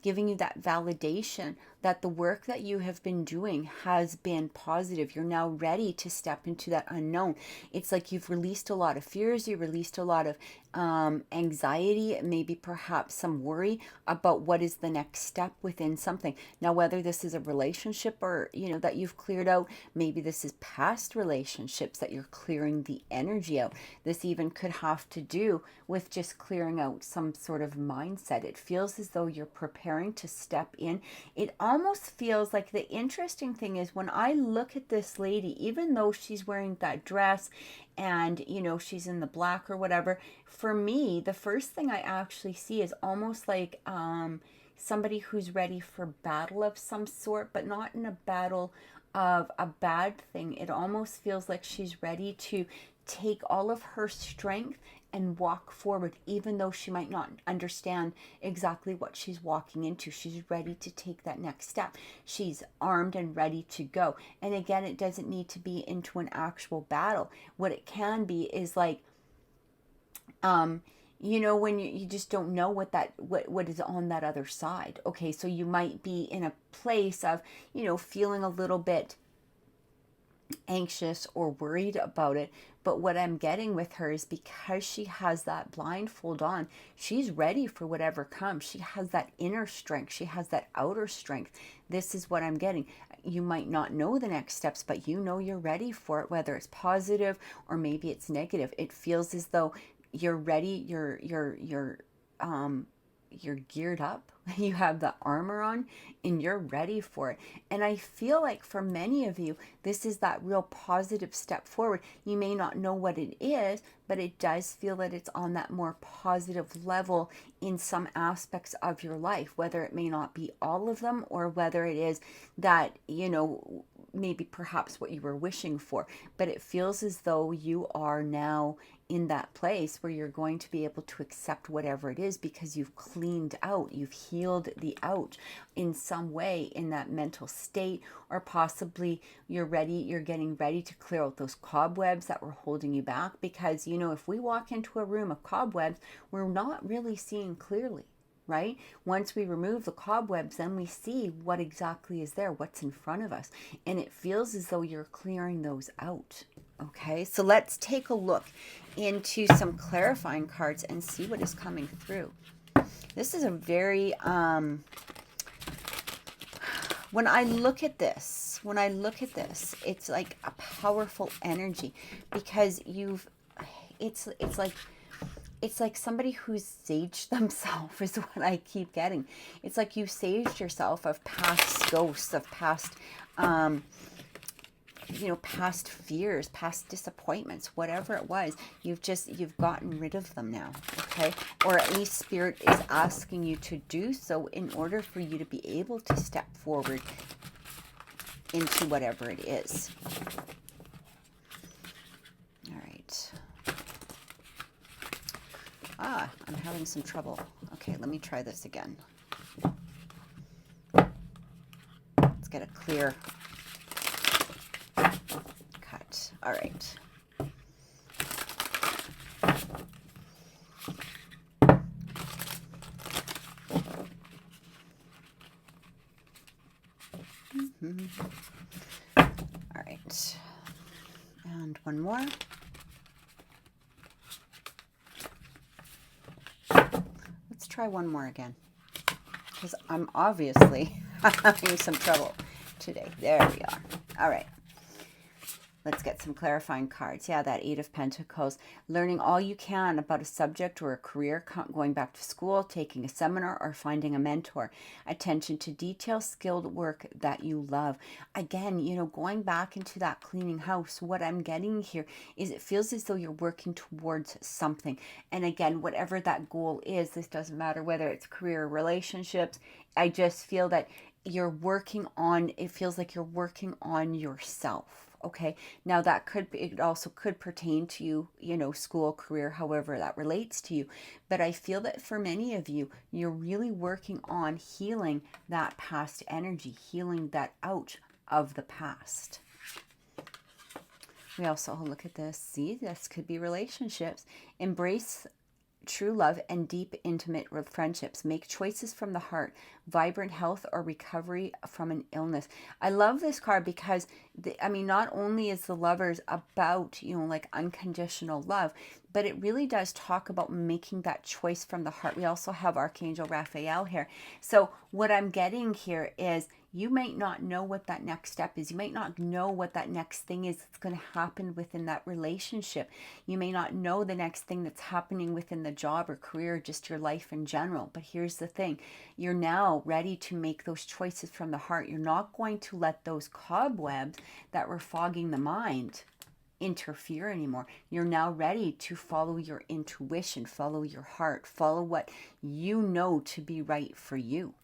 giving you that validation that the work that you have been doing has been positive. You're now ready to step into that unknown. It's like you've released a lot of fears, you released a lot of anxiety, maybe perhaps some worry about what is the next step within something. Now, whether this is a relationship or, you know, that you've cleared out, maybe this is past relationships that you're clearing the energy out. This even could have to do with just clearing out some sort of mindset. It feels as though you're preparing to step in. It almost feels like, the interesting thing is when I look at this lady, even though she's wearing that dress and, you know, she's in the black or whatever, for me, the first thing I actually see is almost like somebody who's ready for battle of some sort, but not in a battle of a bad thing. It almost feels like she's ready to take all of her strength and walk forward, even though she might not understand exactly what she's walking into. She's ready to take that next step. She's armed and ready to go. And again, it doesn't need to be into an actual battle. What it can be is like, you know, when you just don't know what is on that other side. Okay, so you might be in a place of, you know, feeling a little bit anxious or worried about it. But what I'm getting with her is because she has that blindfold on, she's ready for whatever comes. She has that inner strength. She has that outer strength. This is what I'm getting. You might not know the next steps, but you know you're ready for it, whether it's positive or maybe it's negative. It feels as though you're ready, you're geared up, you have the armor on, and you're ready for it. And I feel like for many of you, this is that real positive step forward. You may not know what it is, but it does feel that it's on that more positive level in some aspects of your life, whether it may not be all of them, or whether it is that, you know, maybe perhaps what you were wishing for, but it feels as though you are now in that place where you're going to be able to accept whatever it is, because you've cleaned out, you've healed the out in some way in that mental state, or possibly you're getting ready to clear out those cobwebs that were holding you back. Because, you know, if we walk into a room of cobwebs, we're not really seeing clearly, right? Once we remove the cobwebs, then we see what exactly is there, what's in front of us. And it feels as though you're clearing those out. Okay, so let's take a look into some clarifying cards and see what is coming through. This is a very, when I look at this, it's like a powerful energy, because it's like somebody who's saged themselves is what I keep getting. It's like you saged yourself of past ghosts, of past, past fears, past disappointments, whatever it was. You've gotten rid of them now, okay? Or at least Spirit is asking you to do so in order for you to be able to step forward into whatever it is. All right. I'm having some trouble. Okay, let me try this again. Let's get a clear cut. All right. All right. And one more. Let's try one more again, because I'm obviously having some trouble today. There we are. All right. Let's get some clarifying cards. Yeah, that Eight of Pentacles. Learning all you can about a subject or a career, going back to school, taking a seminar, or finding a mentor. Attention to detail, skilled work that you love. Again, you know, going back into that cleaning house, what I'm getting here is it feels as though you're working towards something. And again, whatever that goal is, this doesn't matter whether it's career or relationships. I just feel that you're working on, it feels like you're working on yourself. Okay, now that could be, it also could pertain to you, you know, school, career, however that relates to you. But I feel that for many of you, you're really working on healing that past energy, healing that out of the past. We also look at this. See, this could be relationships. Embrace true love and deep, intimate friendships. Make choices from the heart. Vibrant health or recovery from an illness. I love this card because, not only is the Lovers about, you know, like unconditional love, but it really does talk about making that choice from the heart. We also have Archangel Raphael here. So what I'm getting here is, you might not know what that next step is. You might not know what that next thing is that's going to happen within that relationship. You may not know the next thing that's happening within the job or career, or just your life in general. But here's the thing. You're now ready to make those choices from the heart. You're not going to let those cobwebs that were fogging the mind interfere anymore. You're now ready to follow your intuition, follow your heart, follow what you know to be right for you.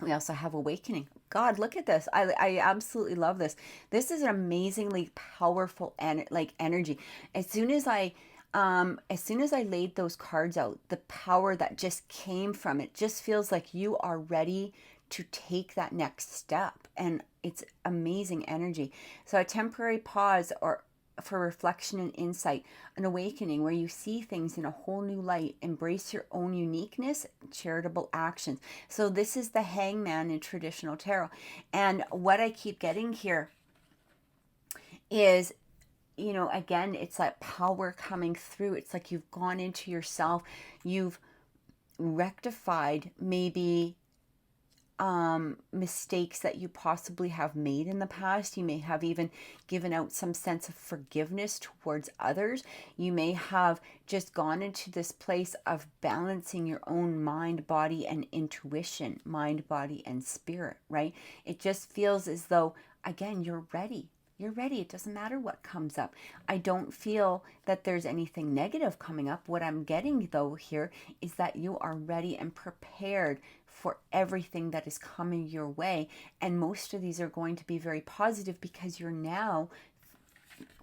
We also have awakening. God, look at this. I absolutely love this. This is an amazingly powerful energy. As soon as I laid those cards out, the power that just came from it just feels like you are ready to take that next step. And it's amazing energy. So a temporary pause or for reflection and insight, an awakening where you see things in a whole new light, embrace your own uniqueness, charitable actions. So this is the Hangman in traditional tarot. And what I keep getting here is, you know, again, it's that power coming through. It's like you've gone into yourself, you've rectified maybe mistakes that you possibly have made in the past. You may have even given out some sense of forgiveness towards others. You may have just gone into this place of balancing your own mind, body, and intuition, mind, body, and spirit, right? It just feels as though, again, you're ready. You're ready. It doesn't matter what comes up. I don't feel that there's anything negative coming up. What I'm getting though here is that you are ready and prepared for everything that is coming your way. And most of these are going to be very positive because you're now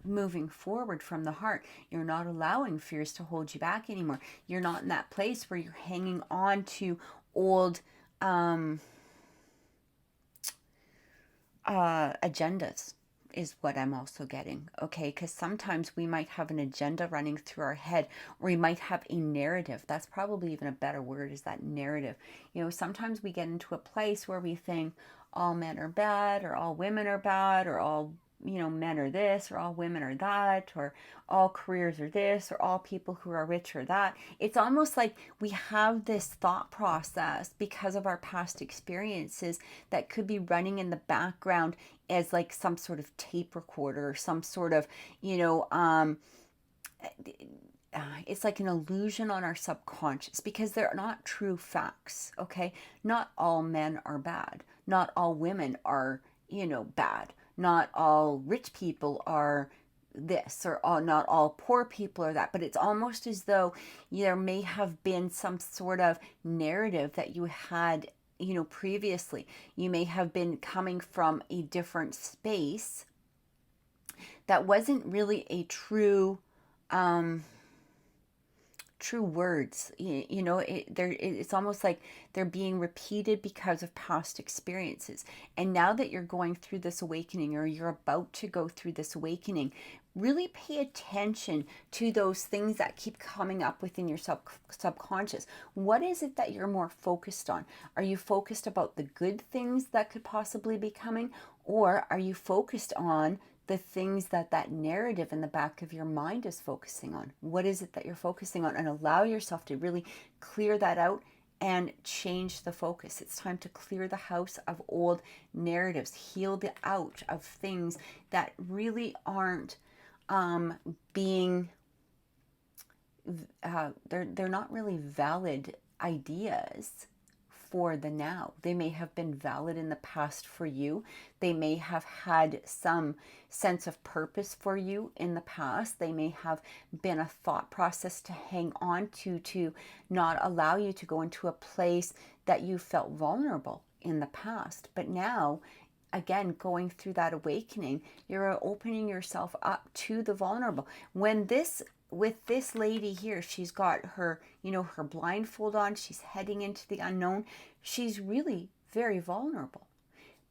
moving forward from the heart. You're not allowing fears to hold you back anymore. You're not in that place where you're hanging on to old agendas, is what I'm also getting, okay? Because sometimes we might have an agenda running through our head, or we might have a narrative. That's probably even a better word, is that narrative. You know, sometimes we get into a place where we think all men are bad, or all women are bad, or all, you know, men are this, or all women are that, or all careers are this, or all people who are rich are that. It's almost like we have this thought process because of our past experiences that could be running in the background as like some sort of tape recorder, or some sort of, you know, it's like an illusion on our subconscious, because they're not true facts, okay? Not all men are bad. Not all women are, you know, bad. Not all rich people are this, or not all poor people are that. But it's almost as though there may have been some sort of narrative that you had, you know, previously. You may have been coming from a different space that wasn't really a true words. You know, it's almost like they're being repeated because of past experiences. And now that you're going through this awakening, or you're about to go through this awakening, really pay attention to those things that keep coming up within your subconscious. What is it that you're more focused on? Are you focused about the good things that could possibly be coming, or are you focused on the things that narrative in the back of your mind is focusing on? What is it that you're focusing on? And allow yourself to really clear that out and change the focus. It's time to clear the house of old narratives, heal the out of things that really aren't being, they're not really valid ideas for the now. They may have been valid in the past for you. They may have had some sense of purpose for you in the past. They may have been a thought process to hang on to not allow you to go into a place that you felt vulnerable in the past. But now, again, going through that awakening, you're opening yourself up to the vulnerable. With this lady here, she's got her, you know, her blindfold on. She's heading into the unknown. She's really very vulnerable,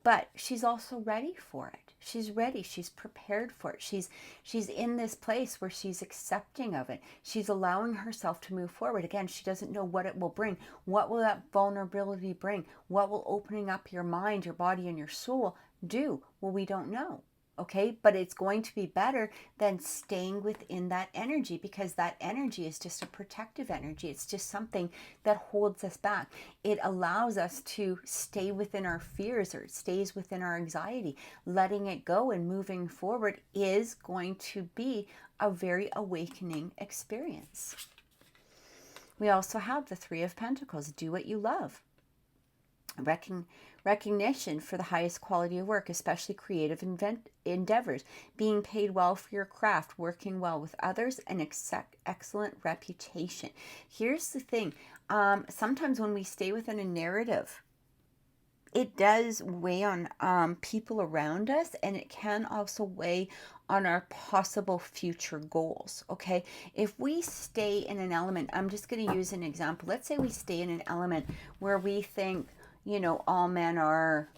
but she's also ready for it. She's ready. She's prepared for it. She's in this place where she's accepting of it. She's allowing herself to move forward. Again, she doesn't know what it will bring. What will that vulnerability bring? What will opening up your mind, your body, and your soul do? Well, we don't know. Okay, but it's going to be better than staying within that energy, because that energy is just a protective energy. It's just something that holds us back. It allows us to stay within our fears, or it stays within our anxiety. Letting it go and moving forward is going to be a very awakening experience. We also have the Three of Pentacles. Do what you love. Recognition for the highest quality of work, especially creative endeavors, being paid well for your craft, working well with others, and excellent reputation. Here's the thing. Sometimes when we stay within a narrative, it does weigh on people around us, and it can also weigh on our possible future goals, okay? If we stay in an element, I'm just going to use an example. Let's say we stay in an element where we think, you know, all men are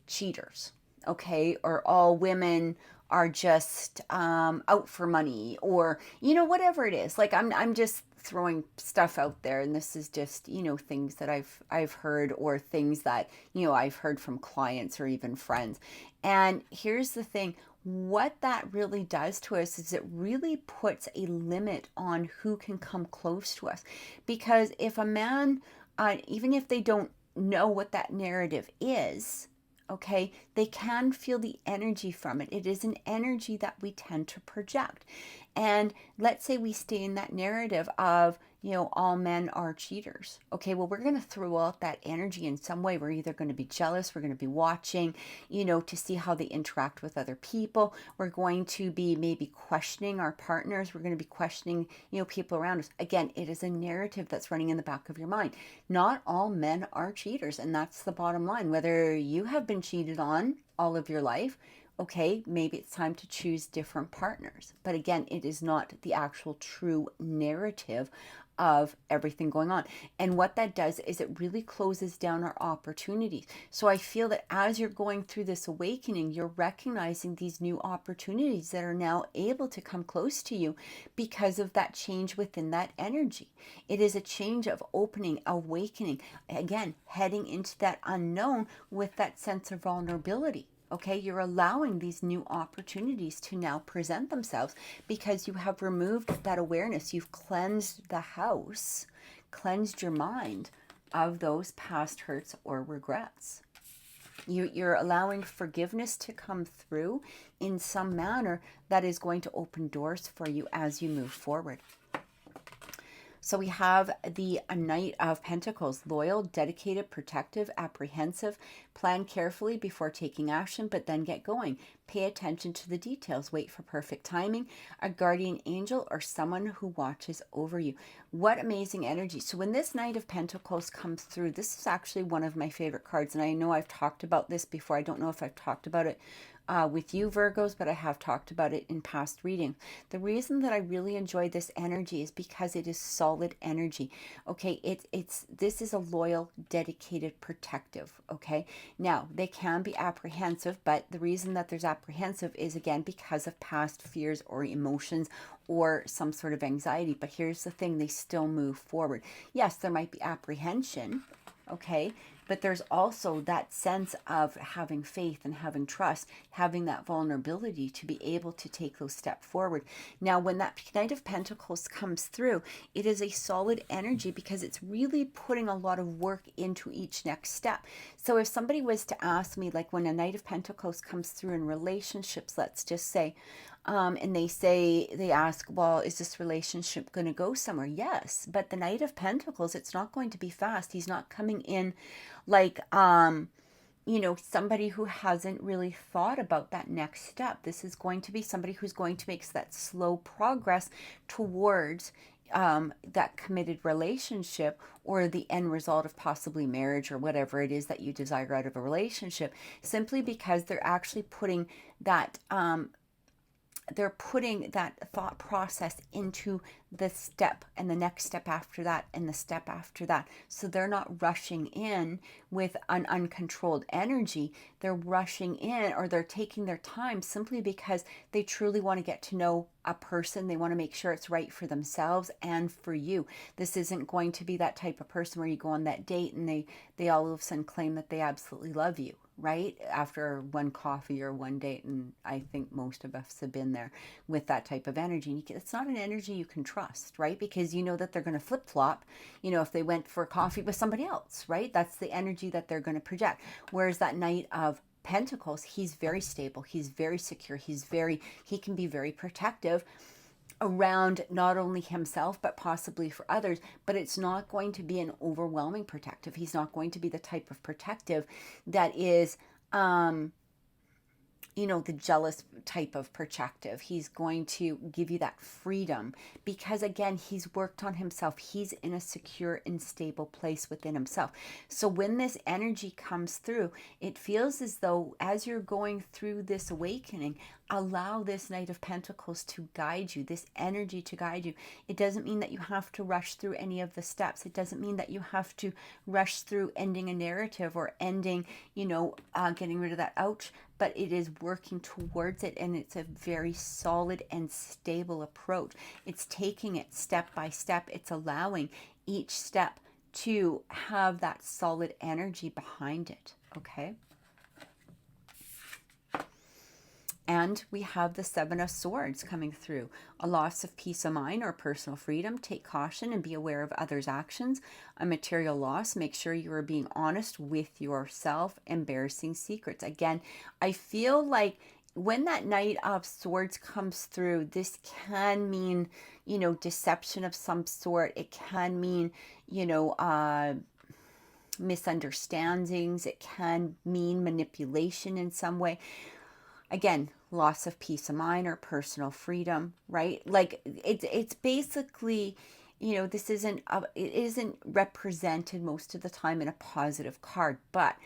cheaters, okay? Or all women are just out for money, or, you know, whatever it is. Like, I'm just throwing stuff out there, and this is just, you know, things that I've heard, or things that, you know, I've heard from clients or even friends. And here's the thing. What that really does to us is it really puts a limit on who can come close to us. Because if a man, even if they don't know what that narrative is, okay, they can feel the energy from it. It is an energy that we tend to project. And let's say we stay in that narrative of, all men are cheaters. Okay, well, we're going to throw out that energy in some way. We're either going to be jealous, we're going to be watching, to see how they interact with other people. We're going to be maybe questioning our partners. We're going to be questioning, people around us. Again, it is a narrative that's running in the back of your mind. Not all men are cheaters, and that's the bottom line. Whether you have been cheated on all of your life, okay, maybe it's time to choose different partners. But again, it is not the actual true narrative of everything going on. And what that does is it really closes down our opportunities. So I feel that as you're going through this awakening, you're recognizing these new opportunities that are now able to come close to you because of that change within that energy. It is a change of opening, awakening, again, heading into that unknown with that sense of vulnerability. Okay, you're allowing these new opportunities to now present themselves because you have removed that awareness. You've cleansed the house, cleansed your mind of those past hurts or regrets. You're allowing forgiveness to come through in some manner that is going to open doors for you as you move forward. So we have the Knight of Pentacles, loyal, dedicated, protective, apprehensive, plan carefully before taking action, but then get going. Pay attention to the details. Wait for perfect timing. A guardian angel or someone who watches over you. What amazing energy. So when this Knight of Pentacles comes through, this is actually one of my favorite cards. And I know I've talked about this before. I don't know if I've talked about it with you Virgos, but I have talked about it in past readings. The reason that I really enjoy this energy is because it is solid energy. Okay, this is a loyal, dedicated, protective. Okay, now they can be apprehensive, but the reason that there's apprehensive is again because of past fears or emotions or some sort of anxiety. But here's the thing, they still move forward. Yes, there might be apprehension, okay, but there's also that sense of having faith and having trust, having that vulnerability to be able to take those steps forward. Now, when that Knight of Pentacles comes through, it is a solid energy because it's really putting a lot of work into each next step. So if somebody was to ask me, like when a Knight of Pentacles comes through in relationships, let's just say, and they ask, well, is this relationship going to go somewhere? Yes, but the Knight of Pentacles, it's not going to be fast. He's not coming in like, somebody who hasn't really thought about that next step. This is going to be somebody who's going to make that slow progress towards that committed relationship or the end result of possibly marriage or whatever it is that you desire out of a relationship, simply because they're actually putting that thought process into the step and the next step after that and the step after that. So they're not rushing in with an uncontrolled energy. They're rushing in, or they're taking their time simply because they truly want to get to know a person. They want to make sure it's right for themselves and for you. This isn't going to be that type of person where you go on that date and they all of a sudden claim that they absolutely love you, right? After one coffee or one date. And I think most of us have been there with that type of energy. It's not an energy you can trust, right? Because you know that they're going to flip-flop, if they went for coffee with somebody else, right? That's the energy that they're going to project. Whereas that Knight of Pentacles, he's very stable, he's very secure, he can be very protective around not only himself but possibly for others. But it's not going to be an overwhelming protective. He's not going to be the type of protective that is the jealous type of protective. He's going to give you that freedom because, again, he's worked on himself. He's in a secure and stable place within himself. So when this energy comes through, it feels as though as you're going through this awakening, allow this Knight of Pentacles to guide you, this energy to guide you. It doesn't mean that you have to rush through any of the steps. It doesn't mean that you have to rush through ending a narrative or ending, getting rid of that ouch, but it is working towards it, and it's a very solid and stable approach. It's taking it step by step. It's allowing each step to have that solid energy behind it, okay? And we have the Seven of Swords coming through. A loss of peace of mind or personal freedom. Take caution and be aware of others' actions. A material loss. Make sure you are being honest with yourself. Embarrassing secrets. Again, I feel like when that Knight of Swords comes through, this can mean, you know, deception of some sort. It can mean, you know, misunderstandings. It can mean manipulation in some way. Again, loss of peace of mind or personal freedom, right? Like it's basically, you know, this isn't it isn't represented most of the time in a positive card, but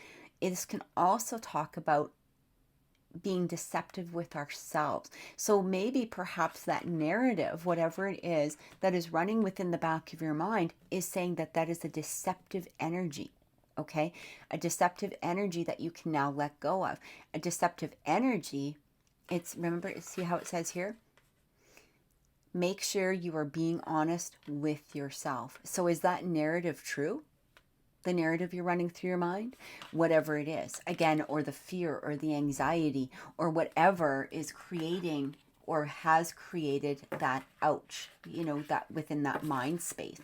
this can also talk about being deceptive with ourselves. So maybe perhaps that narrative, whatever it is that is running within the back of your mind, is saying that that is a deceptive energy. Okay, a deceptive energy that you can now let go of. A deceptive energy, it's, remember, see how it says here? Make sure you are being honest with yourself. So is that narrative true? The narrative you're running through your mind, whatever it is, again, or the fear or the anxiety or whatever is creating or has created that ouch, you know, that within that mind space.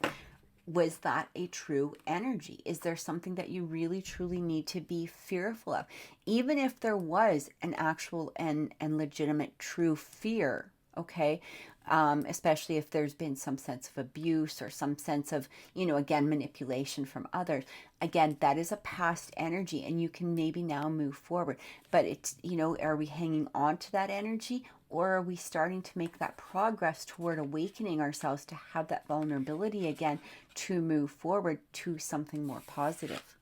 Was that a true energy? Is there something that you really truly need to be fearful of? Even if there was an actual and legitimate true fear, okay? Especially if there's been some sense of abuse or some sense of, you know, again, manipulation from others. Again, that is a past energy and you can maybe now move forward. But it's, you know, are we hanging on to that energy, or are we starting to make that progress toward awakening ourselves to have that vulnerability again to move forward to something more positive?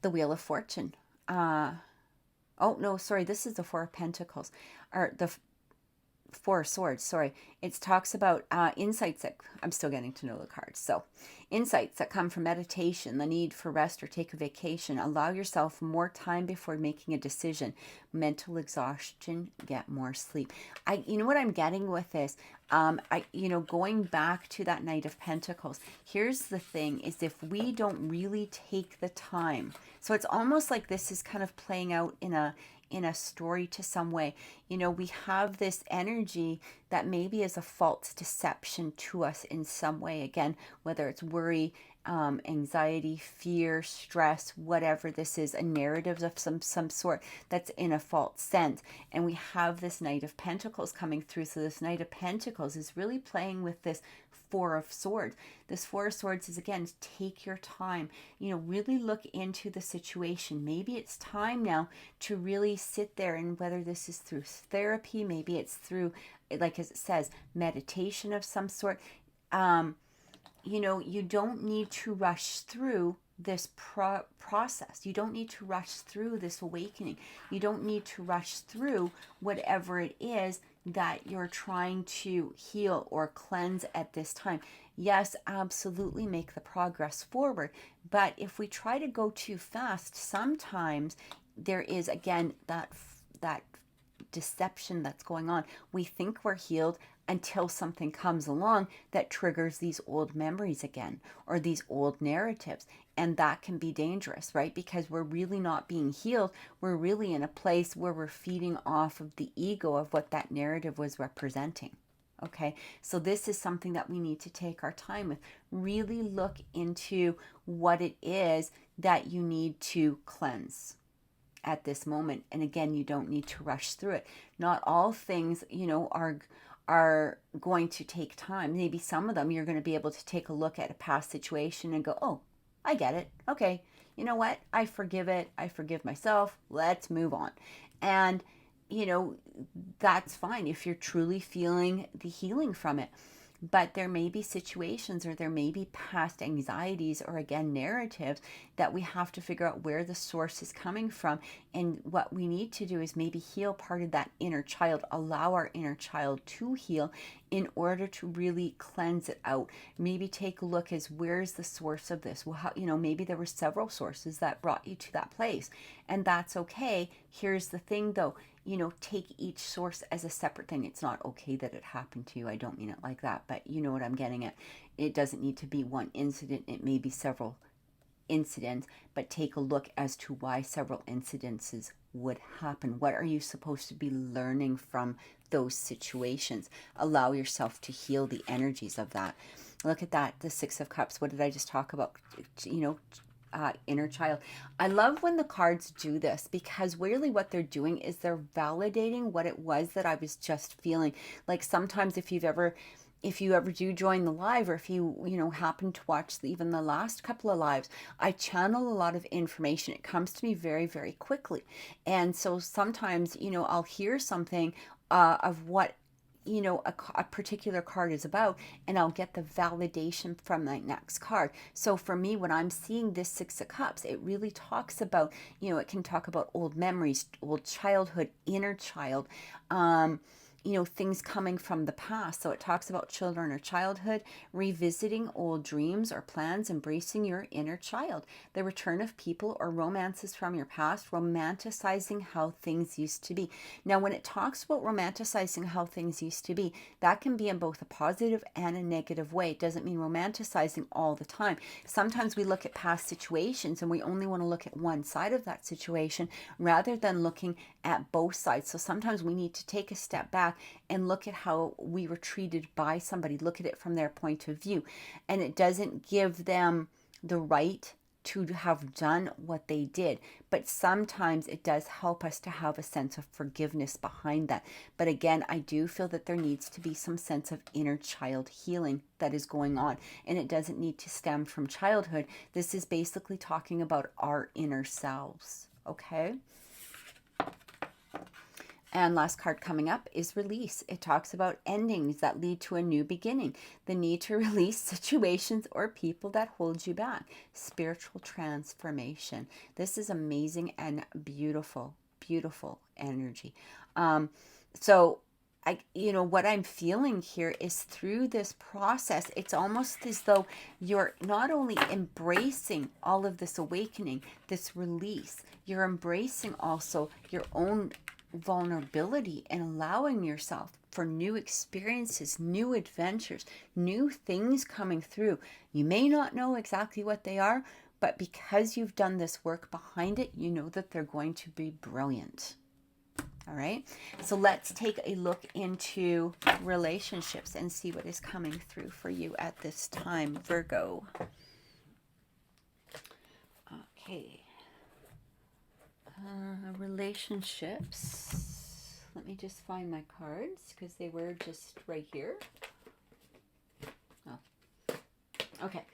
The Wheel of Fortune. Oh, no, sorry. This is the Four of Pentacles. Or the Four of Swords, sorry. It talks about insights that, I'm still getting to know the cards. So, insights that come from meditation, the need for rest or take a vacation. Allow yourself more time before making a decision. Mental exhaustion, get more sleep. You know what I'm getting with this? You know, going back to that Knight of Pentacles, here's the thing, is if we don't really take the time, so it's almost like this is kind of playing out in a story to some way. You know, we have this energy that maybe is a false deception to us in some way. Again, whether it's worry, anxiety, fear, stress, whatever this is, a narrative of some sort that's in a false sense. And we have this Knight of Pentacles coming through. So this Knight of Pentacles is really playing with this Four of Swords. This Four of Swords is, again, take your time, you know, really look into the situation. Maybe it's time now to really sit there, and whether this is through therapy, maybe it's through, like as it says, meditation of some sort. You know, you don't need to rush through this process. You don't need to rush through this awakening. You don't need to rush through whatever it is that you're trying to heal or cleanse at this time. Yes, absolutely make the progress forward. But if we try to go too fast, sometimes there is, again, that deception that's going on. We think we're healed until something comes along that triggers these old memories again, or these old narratives. And that can be dangerous, right? Because we're really not being healed. We're really in a place where we're feeding off of the ego of what that narrative was representing. Okay, so this is something that we need to take our time with. Really look into what it is that you need to cleanse at this moment. And again, you don't need to rush through it. Not all things, you know, are going to take time. Maybe some of them you're going to be able to take a look at a past situation and go, oh, I get it. Okay, you know what? I forgive it. I forgive myself. Let's move on. And, you know, that's fine if you're truly feeling the healing from it. But there may be situations, or there may be past anxieties, or again, narratives that we have to figure out where the source is coming from. And what we need to do is maybe heal part of that inner child, allow our inner child to heal in order to really cleanse it out. Maybe take a look as, where's the source of this? Well, how, you know, maybe there were several sources that brought you to that place, and that's okay. Here's the thing though, you know, take each source as a separate thing. It's not okay that it happened to you. I don't mean it like that, but you know what I'm getting at. It doesn't need to be one incident. It may be several incidents, but take a look as to why several incidences would happen. What are you supposed to be learning from those situations? Allow yourself to heal the energies of that. Look at that, the Six of Cups. What did I just talk about? You know, inner child. I love when the cards do this, because really what they're doing is they're validating what it was that I was just feeling. Like sometimes if you ever do join the live, or if you happen to watch even the last couple of lives, I channel a lot of information. It comes to me very, very quickly. And so sometimes, I'll hear something of what a particular card is about, and I'll get the validation from that next card. So for me, when I'm seeing this Six of Cups, it really talks about, it can talk about old memories, old childhood, inner child, things coming from the past. So it talks about children or childhood, revisiting old dreams or plans, embracing your inner child, the return of people or romances from your past, romanticizing how things used to be. Now, when it talks about romanticizing how things used to be, that can be in both a positive and a negative way. It doesn't mean romanticizing all the time. Sometimes we look at past situations and we only want to look at one side of that situation rather than looking at both sides. So sometimes we need to take a step back and look at how we were treated by somebody, look at it from their point of view. And it doesn't give them the right to have done what they did, but sometimes it does help us to have a sense of forgiveness behind that. But again, I do feel that there needs to be some sense of inner child healing that is going on, and it doesn't need to stem from childhood. This is basically talking about our inner selves, okay? And last card coming up is release. It talks about endings that lead to a new beginning, the need to release situations or people that hold you back, spiritual transformation. This is amazing and beautiful, beautiful energy. So what I'm feeling here is through this process, it's almost as though you're not only embracing all of this awakening, this release, you're embracing also your own vulnerability and allowing yourself for new experiences, new adventures, new things coming through. You may not know exactly what they are, but because you've done this work behind it, you know that they're going to be brilliant. All right, so let's take a look into relationships and see what is coming through for you at this time, Virgo. Okay. Relationships. Let me just find my cards because they were just right here. Oh, okay.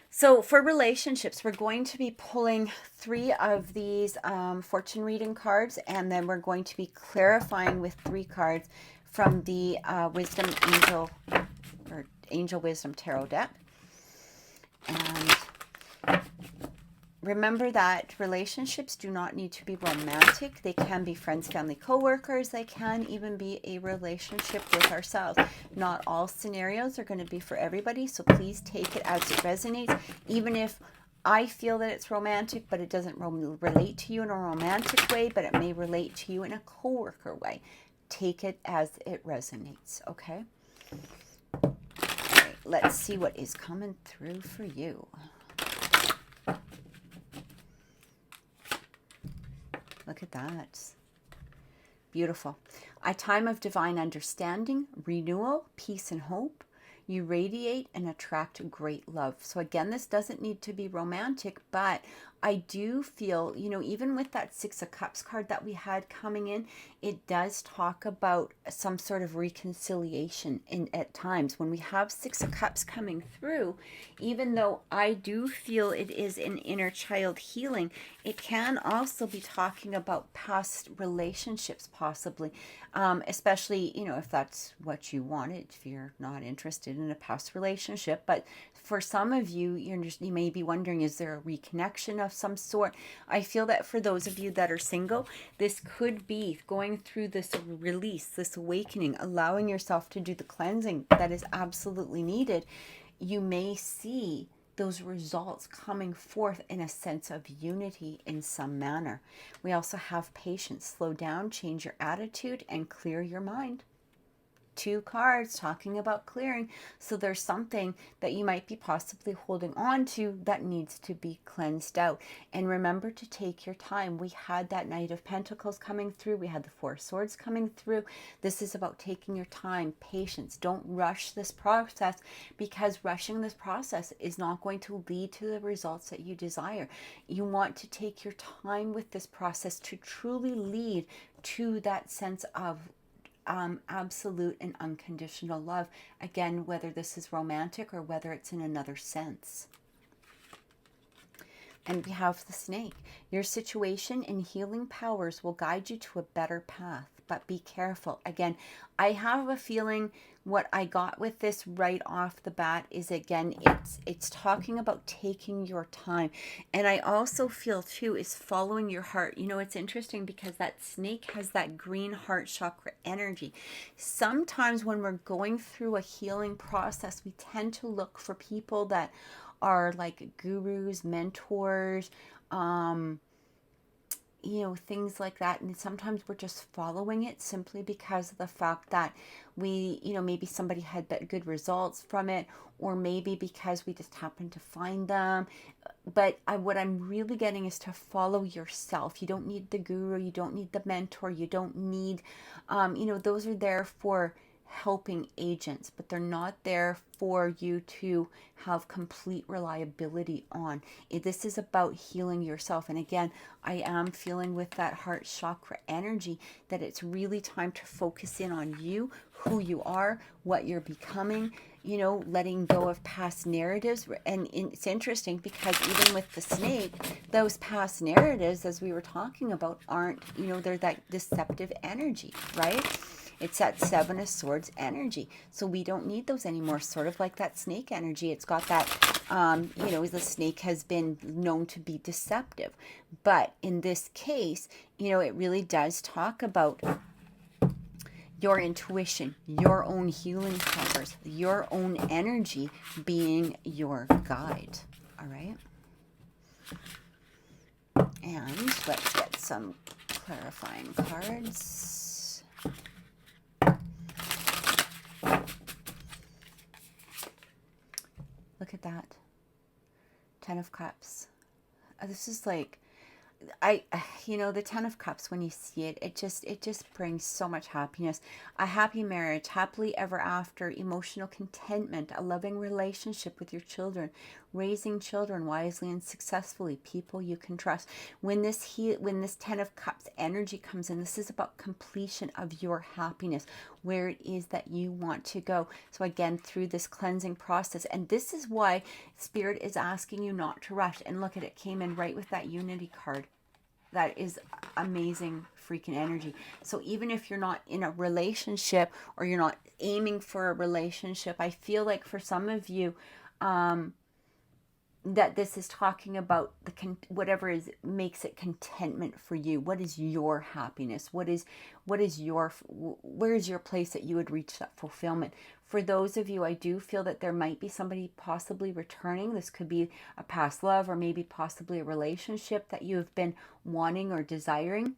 So for relationships, we're going to be pulling 3 of these fortune reading cards, and then we're going to be clarifying with 3 cards from the Wisdom Angel or Angel Wisdom Tarot deck. And remember that relationships do not need to be romantic. They can be friends, family, co-workers. They can even be a relationship with ourselves. Not all scenarios are going to be for everybody, so please take it as it resonates. Even if I feel that it's romantic, but it doesn't relate to you in a romantic way, but it may relate to you in a co-worker way. Take it as it resonates, okay? All right, let's see what is coming through for you. Look at that. Beautiful. A time of divine understanding, renewal, peace, and hope. You radiate and attract great love. So again, this doesn't need to be romantic, but I do feel, even with that Six of Cups card that we had coming in, it does talk about some sort of reconciliation at times. When we have Six of Cups coming through, even though I do feel it is an inner child healing, it can also be talking about past relationships possibly, especially, if that's what you wanted, if you're not interested in a past relationship. But for some of you, you may be wondering, is there a reconnection of some sort? I feel that for those of you that are single, this could be going through this release, this awakening, allowing yourself to do the cleansing that is absolutely needed. You may see those results coming forth in a sense of unity in some manner. We also have patience. Slow down, change your attitude, and clear your mind. 2 cards talking about clearing. So there's something that you might be possibly holding on to that needs to be cleansed out. And remember to take your time. We had that Knight of Pentacles coming through. We had the 4 Swords coming through. This is about taking your time, patience. Don't rush this process, because rushing this process is not going to lead to the results that you desire. You want to take your time with this process to truly lead to that sense of absolute and unconditional love. Again, whether this is romantic or whether it's in another sense. And we have the Snake. Your situation and healing powers will guide you to a better path, but be careful. Again, I have a feeling what I got with this right off the bat is, again, it's talking about taking your time. And I also feel too is following your heart. You know, it's interesting because that Snake has that green heart chakra energy. Sometimes when we're going through a healing process, we tend to look for people that are like gurus, mentors, you know, things like that. And sometimes we're just following it simply because of the fact that we, you know, maybe somebody had good results from it, or maybe because we just happened to find them. But what I'm really getting is to follow yourself. You don't need the guru, you don't need the mentor, you don't need, you know, those are there for helping agents, but they're not there for you to have complete reliability on. This is about healing yourself. And again, I am feeling with that heart chakra energy that it's really time to focus in on you, who you are, what you're becoming, you know, letting go of past narratives. And it's interesting because even with the Snake, those past narratives, as we were talking about, aren't, you know, they're that deceptive energy, right? It's that 7 of Swords energy. So we don't need those anymore. Sort of like that Snake energy. It's got that, you know, the Snake has been known to be deceptive. But in this case, you know, it really does talk about your intuition, your own healing powers, your own energy being your guide. All right. And let's get some clarifying cards. Look at that. 10 of Cups. This is like, you know, the 10 of Cups, when you see it, it just brings so much happiness. A happy marriage, happily ever after, emotional contentment, a loving relationship with your children, raising children wisely and successfully, people you can trust. When this 10 of Cups energy comes in, this is about completion of your happiness, where it is that you want to go. So again, through this cleansing process, and this is why Spirit is asking you not to rush. And look at it, came in right with that Unity card. That is amazing freaking energy. So even if you're not in a relationship or you're not aiming for a relationship, I feel like for some of you, that this is talking about whatever is makes it contentment for you. What is your happiness? where's your place that you would reach that fulfillment? For those of you, I do feel that there might be somebody possibly returning. This could be a past love, or maybe possibly a relationship that you have been wanting or desiring.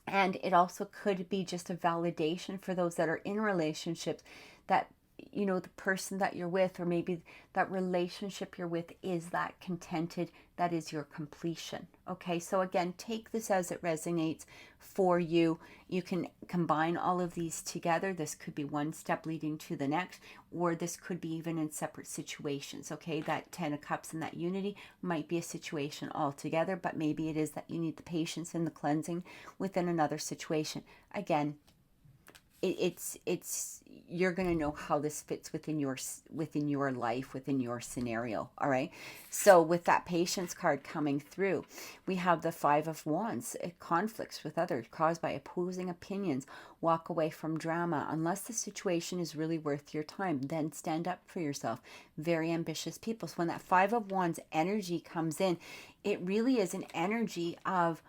And it also could be just a validation for those that are in relationships, that, you know, the person that you're with, or maybe that relationship you're with, is that contented, that is your completion. Okay, so again, take this as it resonates for you. You can combine all of these together. This could be one step leading to the next, or this could be even in separate situations. Okay, that 10 of Cups and that Unity might be a situation altogether, but maybe it is that you need the patience and the cleansing within another situation. Again, it's you're going to know how this fits within your life, within your scenario. All right, so with that Patience card coming through, we have the 5 of Wands. Conflicts with others caused by opposing opinions. Walk away from drama unless the situation is really worth your time. Then stand up for yourself. Very ambitious people. So when that 5 of Wands energy comes in, it really is an energy of,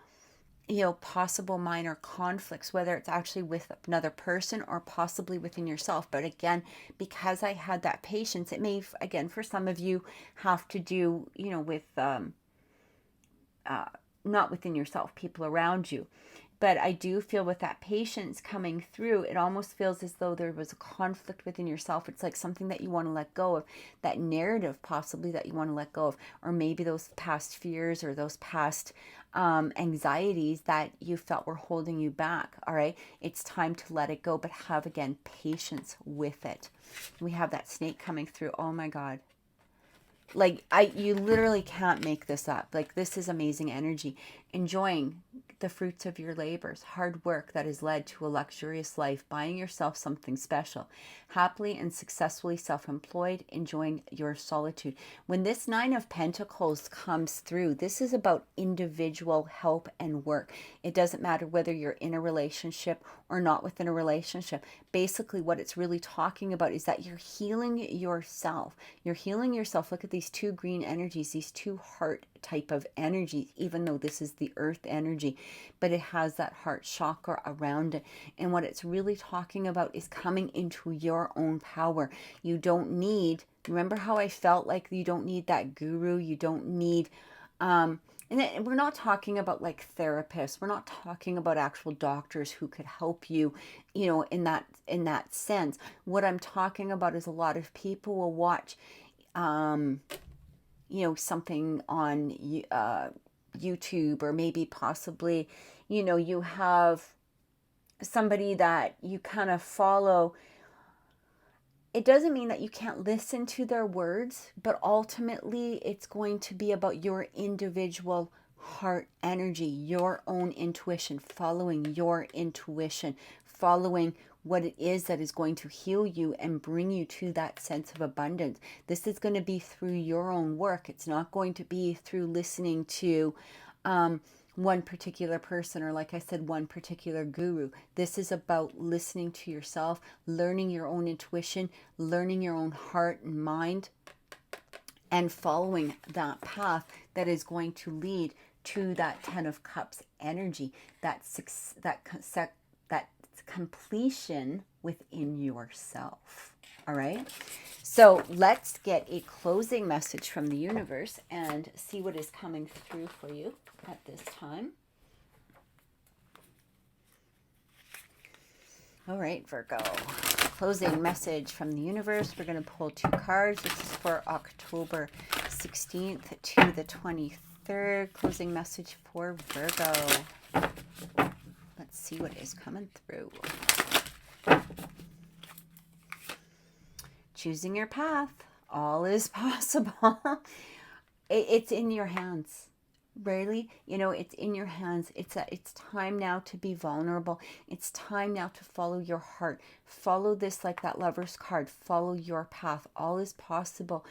you know, possible minor conflicts, whether it's actually with another person or possibly within yourself. But again, because I had that patience, it may, again, for some of you, have to do, you know, with not within yourself, people around you. But I do feel with that patience coming through, it almost feels as though there was a conflict within yourself. It's like something that you want to let go of, that narrative possibly that you want to let go of, or maybe those past fears or those past anxieties that you felt were holding you back. All right, it's time to let it go, but have, again, patience with it. We have that snake coming through. Oh my God. Like, you literally can't make this up. Like, this is amazing energy. Enjoying the fruits of your labors, hard work that has led to a luxurious life, buying yourself something special, happily and successfully self-employed, enjoying your solitude. When this Nine of Pentacles comes through, this is about individual help and work. It doesn't matter whether you're in a relationship or not within a relationship. Basically, what it's really talking about is that you're healing yourself. You're healing yourself. Look at these two green energies, these two heart type of energies, even though this is the earth energy, but it has that heart chakra around it. And what it's really talking about is coming into your own power. You don't need, remember how I felt like you don't need that guru, you don't need, and we're not talking about like therapists, we're not talking about actual doctors who could help you, you know, in that sense. What I'm talking about is a lot of people will watch you know, something on YouTube, or maybe possibly, you know, you have somebody that you kind of follow. It doesn't mean that you can't listen to their words, but ultimately it's going to be about your individual heart energy, your own intuition, following your intuition, following what it is that is going to heal you and bring you to that sense of abundance. This is going to be through your own work. It's not going to be through listening to one particular person, or like I said, one particular guru. This is about listening to yourself, learning your own intuition, learning your own heart and mind, and following that path that is going to lead to that Ten of Cups energy, that completion within yourself. All right, so let's get a closing message from the universe and see what is coming through for you at this time. All right, Virgo, closing message from the universe. We're going to pull two cards. This is for October 16th to the 23rd. Closing message for Virgo. Let's see what is coming through. Choosing your path. All is possible. It's in your hands. Really, you know, it's in your hands. It's time now to be vulnerable. It's time now to follow your heart. Follow this, like that Lover's card. Follow your path. All is possible.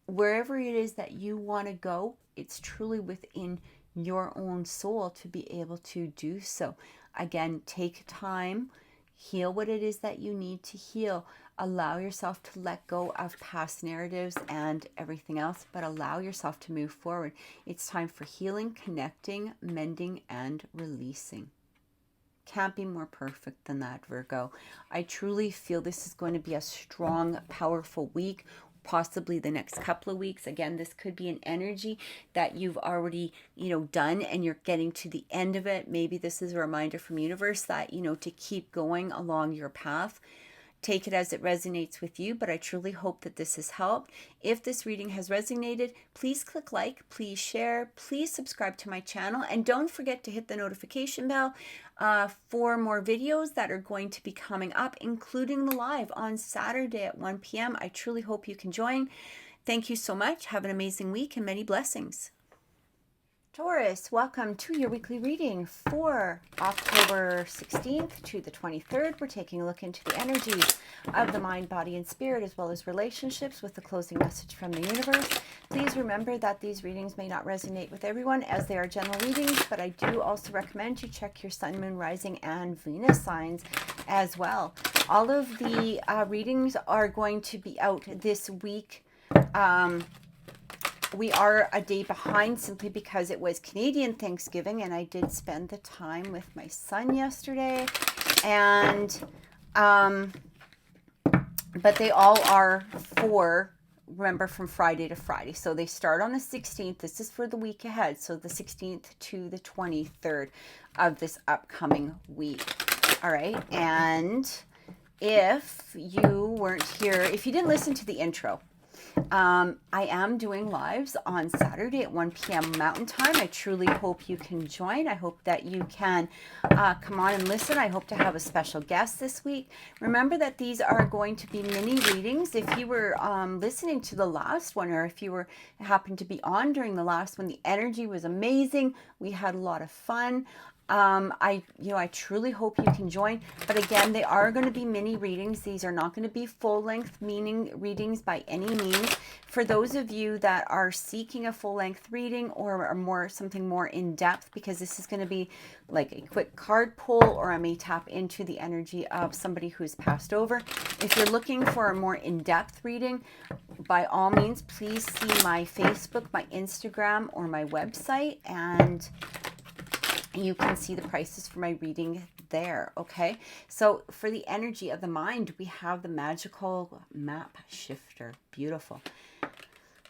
Wherever it is that you want to go, it's truly within your own soul to be able to do so. Again, take time, heal what it is that you need to heal. Allow yourself to let go of past narratives and everything else, but allow yourself to move forward. It's time for healing, connecting, mending, and releasing. Can't be more perfect than that, Virgo. I truly feel this is going to be a strong, powerful week. Possibly the next couple of weeks. Again, this could be an energy that you've already, you know, done and you're getting to the end of it. Maybe this is a reminder from universe that, you know, to keep going along your path. Take it as it resonates with you, but I truly hope that this has helped. If this reading has resonated, please click like, please share, please subscribe to my channel, and don't forget to hit the notification bell for more videos that are going to be coming up, including the live on Saturday at 1 p.m. I truly hope you can join. Thank you so much. Have an amazing week and many blessings. Taurus, welcome to your weekly reading for October 16th to the 23rd. We're taking a look into the energies of the mind, body, and spirit, as well as relationships, with the closing message from the universe. Please remember that these readings may not resonate with everyone, as they are general readings, but I do also recommend you check your sun, moon, rising, and Venus signs as well. All of the readings are going to be out this week. We are a day behind simply because it was Canadian Thanksgiving, and I did spend the time with my son yesterday, and but they all are for remember, from Friday to Friday. So they start on the 16th. This is for the week ahead. So the 16th to the 23rd of this upcoming week. All right. And if you weren't here, if you didn't listen to the intro, I am doing lives on Saturday at 1 p.m. Mountain Time. I truly hope you can join. I hope that you can come on and listen. I hope to have a special guest this week. Remember that these are going to be mini readings. If you were listening to the last one, or if you were happened to be on during the last one, the energy was amazing. We had a lot of fun. I truly hope you can join, but again, they are going to be mini readings. These are not going to be full length meaning readings by any means. For those of you that are seeking a full length reading or something more in depth, because this is going to be like a quick card pull, or I may tap into the energy of somebody who's passed over. If you're looking for a more in-depth reading, by all means, please see my Facebook, my Instagram, or my website, and you can see the prices for my reading there. Okay, so for the energy of the mind, we have the magical map shifter. Beautiful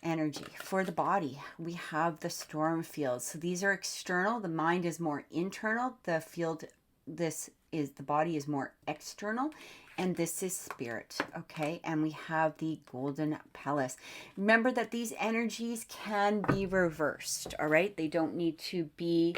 energy. For the body, we have the storm field. So these are external. The mind is more internal. The field, the body is more external. And this is spirit, okay? And we have the golden palace. Remember that these energies can be reversed, all right? They don't need to be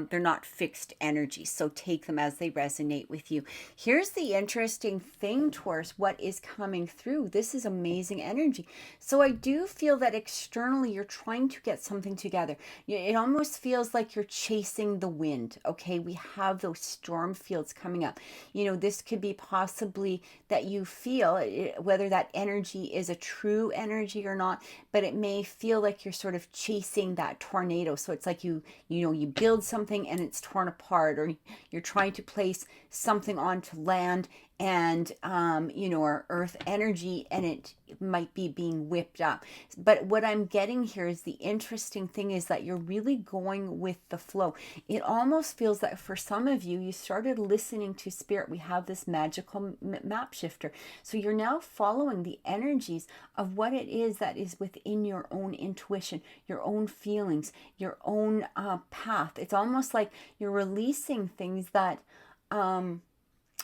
they're not fixed energies, so take them as they resonate with you. Here's the interesting thing, Taurus, what is coming through. This is amazing energy. So I do feel that externally you're trying to get something together. It almost feels like you're chasing the wind, okay? We have those storm fields coming up. This could be possibly that you feel, whether that energy is a true energy or not, but it may feel like you're sort of chasing that tornado. So it's like you build something and it's torn apart, or you're trying to place something onto land and or earth energy, and it might be being whipped up. But what I'm getting here is the interesting thing is that you're really going with the flow. It almost feels that for some of you, you started listening to spirit. We have this magical map shifter. So you're now following the energies of what it is that is within your own intuition, your own feelings, your own path. It's almost like you're releasing things that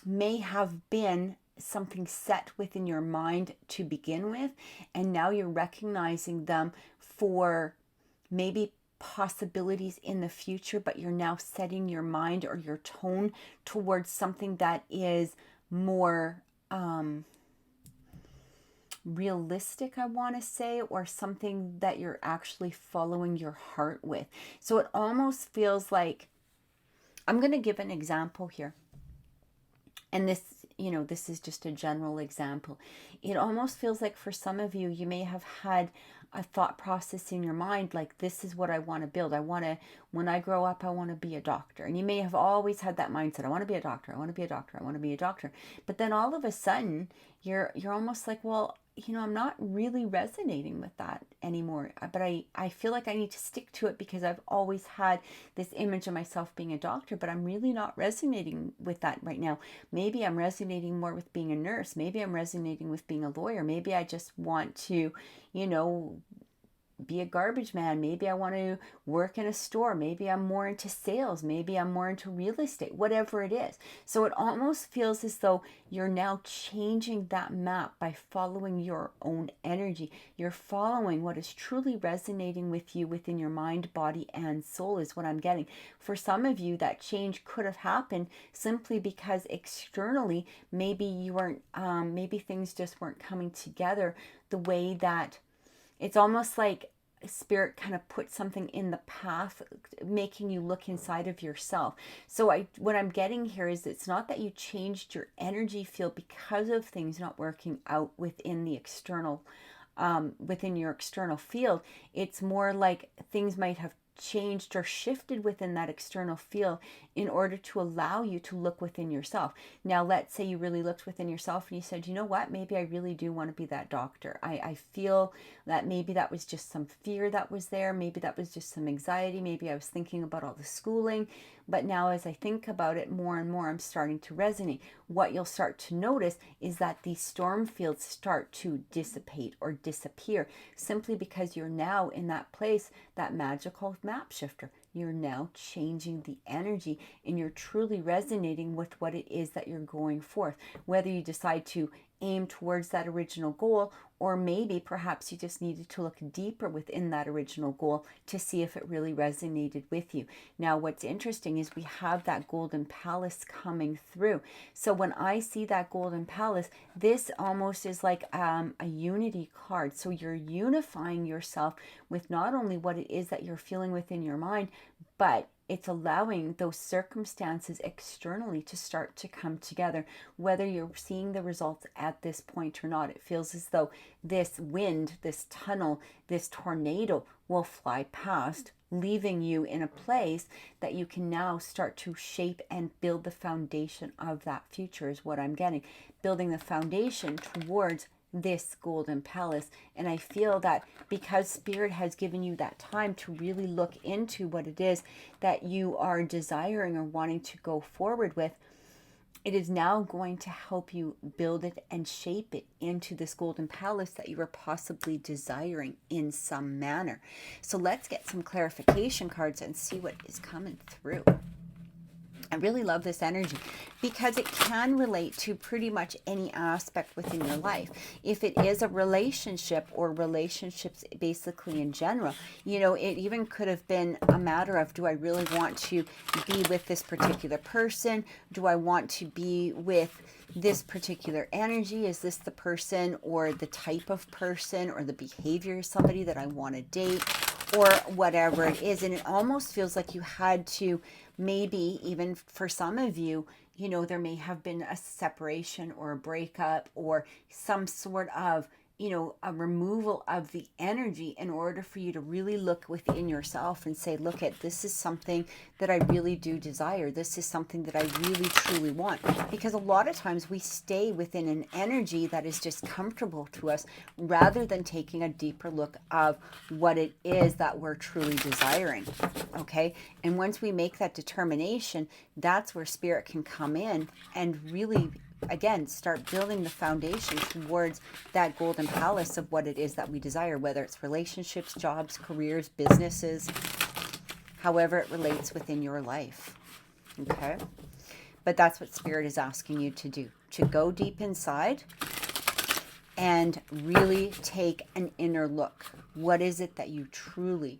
may have been something set within your mind to begin with, and now you're recognizing them for maybe possibilities in the future, but you're now setting your mind or your tone towards something that is more realistic, I want to say, or something that you're actually following your heart with. So it almost feels like, I'm going to give an example here. And this is just a general example. It almost feels like for some of you, you may have had a thought process in your mind, like, this is what I want to build. When I grow up, I want to be a doctor. And you may have always had that mindset. I want to be a doctor. I want to be a doctor. I want to be a doctor. But then all of a sudden, you're almost like, well, I'm not really resonating with that anymore. But I feel like I need to stick to it because I've always had this image of myself being a doctor, but I'm really not resonating with that right now. Maybe I'm resonating more with being a nurse. Maybe I'm resonating with being a lawyer. Maybe I just want to, be a garbage man. Maybe I want to work in a store. Maybe I'm more into sales. Maybe I'm more into real estate, whatever it is. So it almost feels as though you're now changing that map by following your own energy. You're following what is truly resonating with you within your mind, body, and soul is what I'm getting. For some of you, that change could have happened simply because externally, maybe you weren't, maybe things just weren't coming together the way that. It's almost like spirit kind of put something in the path, making you look inside of yourself. So what I'm getting here is it's not that you changed your energy field because of things not working out within the external, within your external field. It's more like things might have changed or shifted within that external field in order to allow you to look within yourself. Now, let's say you really looked within yourself and you said, you know what, maybe I really do want to be that doctor. I feel that maybe that was just some fear that was there. Maybe that was just some anxiety. Maybe I was thinking about all the schooling. But now as I think about it more and more, I'm starting to resonate. What you'll start to notice is that these storm fields start to dissipate or disappear simply because you're now in that place, that magical map shifter. You're now changing the energy and you're truly resonating with what it is that you're going forth. Whether you decide to aim towards that original goal, or maybe perhaps you just needed to look deeper within that original goal to see if it really resonated with you. Now, what's interesting is we have that golden palace coming through. So when I see that golden palace, this almost is like a unity card. So you're unifying yourself with not only what it is that you're feeling within your mind, but it's allowing those circumstances externally to start to come together, whether you're seeing the results at this point or not. It feels as though this wind, this tunnel, this tornado will fly past, leaving you in a place that you can now start to shape and build the foundation of that future, is what I'm getting. Building the foundation towards this golden palace. And I feel that because Spirit has given you that time to really look into what it is that you are desiring or wanting to go forward with, it is now going to help you build it and shape it into this golden palace that you are possibly desiring in some manner. So let's get some clarification cards and see what is coming through. I really love this energy because it can relate to pretty much any aspect within your life. If it is a relationship or relationships basically in general, you know, it even could have been a matter of, do I really want to be with this particular person? Do I want to be with this particular energy? Is this the person or the type of person or the behavior of somebody that I want to date, or whatever it is? And it almost feels like you had to, maybe even for some of you, you know, there may have been a separation or a breakup or some sort of, you know, a removal of the energy in order for you to really look within yourself and say, look, at this is something that I really do desire. This is something that I really truly want. Because a lot of times we stay within an energy that is just comfortable to us rather than taking a deeper look of what it is that we're truly desiring. Okay? And once we make that determination, that's where Spirit can come in and really, again, start building the foundation towards that golden palace of what it is that we desire, whether it's relationships, jobs, careers, businesses, however it relates within your life. Okay? But that's what Spirit is asking you to do, to go deep inside and really take an inner look. What is it that you truly,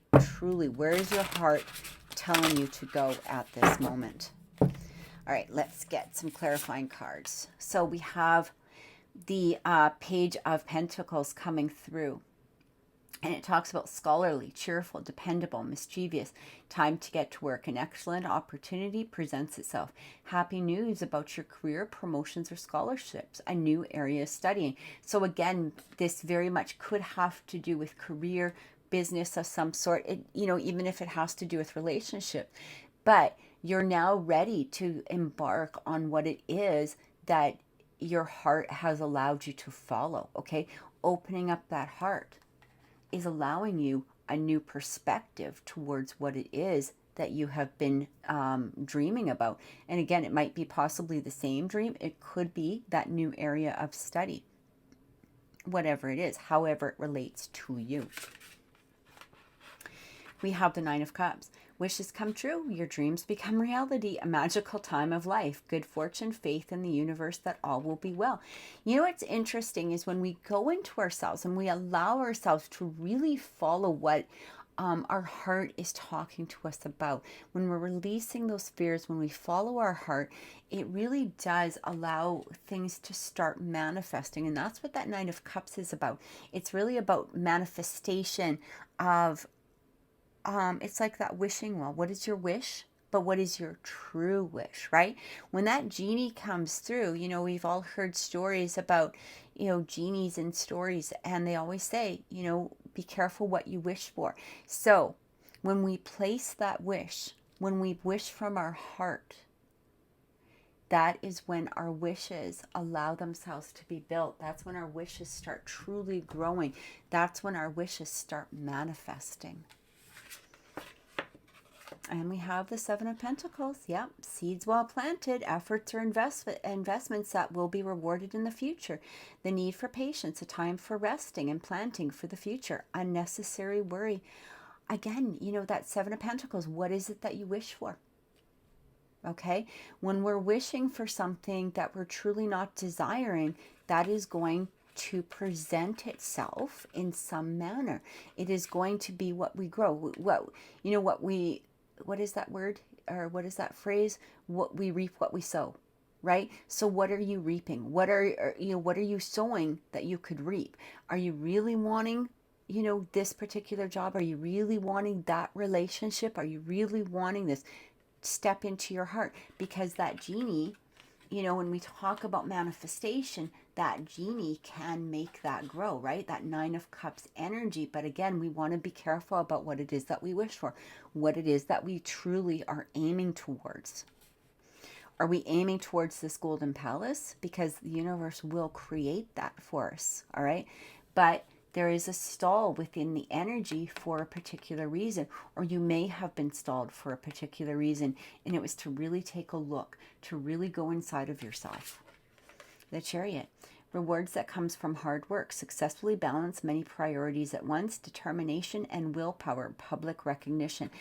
where is your heart telling you to go at this moment? All right, let's get some clarifying cards. So we have the Page of Pentacles coming through. And it talks about scholarly, cheerful, dependable, mischievous. Time to get to work. An excellent opportunity presents itself. Happy news about your career, promotions, or scholarships. A new area of studying. So again, this very much could have to do with career, business of some sort. It, you know, even if it has to do with relationship. But you're now ready to embark on what it is that your heart has allowed you to follow, okay? Opening up that heart is allowing you a new perspective towards what it is that you have been dreaming about. And again, it might be possibly the same dream. It could be that new area of study, whatever it is, however it relates to you. We have the Nine of Cups. Wishes come true. Your dreams become reality. A magical time of life. Good fortune, faith in the universe that all will be well. You know what's interesting is when we go into ourselves and we allow ourselves to really follow what our heart is talking to us about. When we're releasing those fears, when we follow our heart, it really does allow things to start manifesting. And that's what that Nine of Cups is about. It's really about manifestation of it's like that wishing well. What is your wish? But what is your true wish, right? When that genie comes through, you know, we've all heard stories about, you know, genies and stories, and they always say, you know, be careful what you wish for. So When we place that wish, when we wish from our heart, that is when our wishes allow themselves to be built. That's when our wishes start truly growing. That's when our wishes start manifesting. And we have the Seven of Pentacles. Yep, seeds well planted, efforts or investments that will be rewarded in the future. The need for patience, a time for resting and planting for the future. Unnecessary worry. Again, you know, that Seven of Pentacles, what is it that you wish for? Okay, when we're wishing for something that we're truly not desiring, that is going to present itself in some manner. It is going to be what we grow. What is that word, or what is that phrase? What we reap, what we sow, right? So what are you reaping? What are you sowing that you could reap? Are you really wanting, this particular job? Are you really wanting that relationship? Are you really wanting this? Step into your heart, because that genie, when we talk about manifestation, that genie can make that grow, right? That Nine of Cups energy. But again, we want to be careful about what it is that we wish for, what it is that we truly are aiming towards. Are we aiming towards this golden palace? Because the universe will create that for us, all right? But there is a stall within the energy for a particular reason, or you may have been stalled for a particular reason, and it was to really take a look, to really go inside of yourself. The Chariot. Rewards that comes from hard work, successfully balance many priorities at once, determination and willpower, public recognition.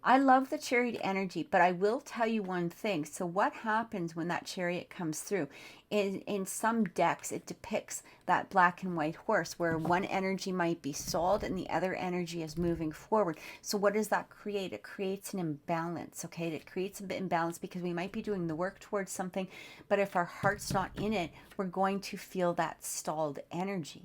I love the Chariot energy, but I will tell you one thing. So what happens when that Chariot comes through? In some decks, it depicts that black and white horse, where one energy might be stalled and the other energy is moving forward. So what does that create? It creates an imbalance, okay? It creates an imbalance because we might be doing the work towards something, but if our heart's not in it, we're going to feel that stalled energy,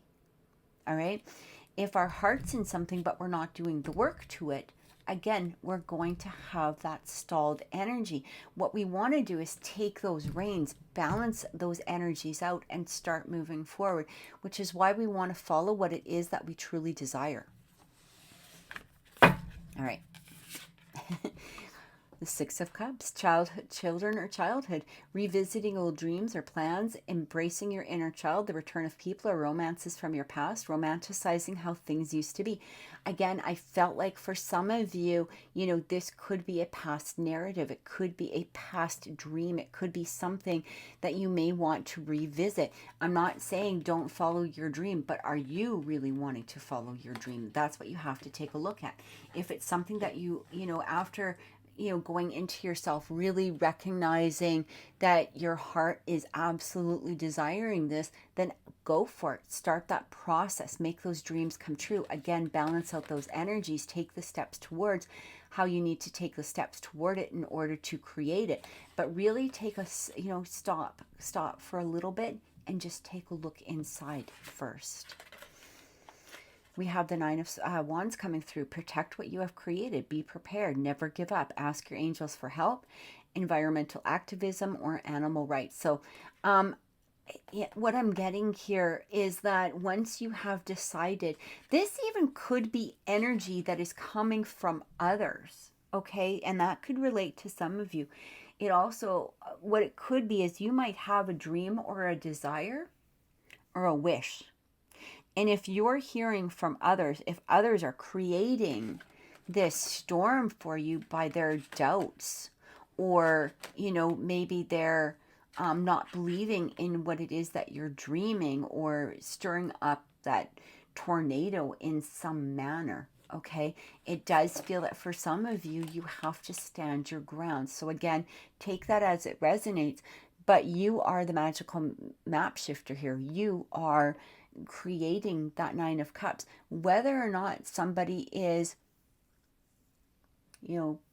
all right? If our heart's in something, but we're not doing the work to it, again, we're going to have that stalled energy. What we want to do is take those reins, balance those energies out, and start moving forward, which is why we want to follow what it is that we truly desire. All right. The Six of Cups, childhood, revisiting old dreams or plans, embracing your inner child, the return of people or romances from your past, romanticizing how things used to be. Again, I felt like for some of you, this could be a past narrative. It could be a past dream. It could be something that you may want to revisit. I'm not saying don't follow your dream, but are you really wanting to follow your dream? That's what you have to take a look at. If it's something that after going into yourself, really recognizing that your heart is absolutely desiring this, then go for it. Start that process. Make those dreams come true. Again, balance out those energies. Take the steps towards how you need to take the steps toward it in order to create it. But really take a, stop for a little bit and just take a look inside first. We have the Nine of Wands coming through. Protect what you have created. Be prepared. Never give up. Ask your angels for help. Environmental activism or animal rights. So what I'm getting here is that once you have decided, this even could be energy that is coming from others, okay? And that could relate to some of you. It also, what it could be is you might have a dream or a desire or a wish. And if you're hearing from others, if others are creating this storm for you by their doubts, or, maybe they're not believing in what it is that you're dreaming, or stirring up that tornado in some manner, okay? It does feel that for some of you, you have to stand your ground. So again, take that as it resonates, but you are the magical map shifter here. You are creating that Nine of Cups. Whether or not somebody is,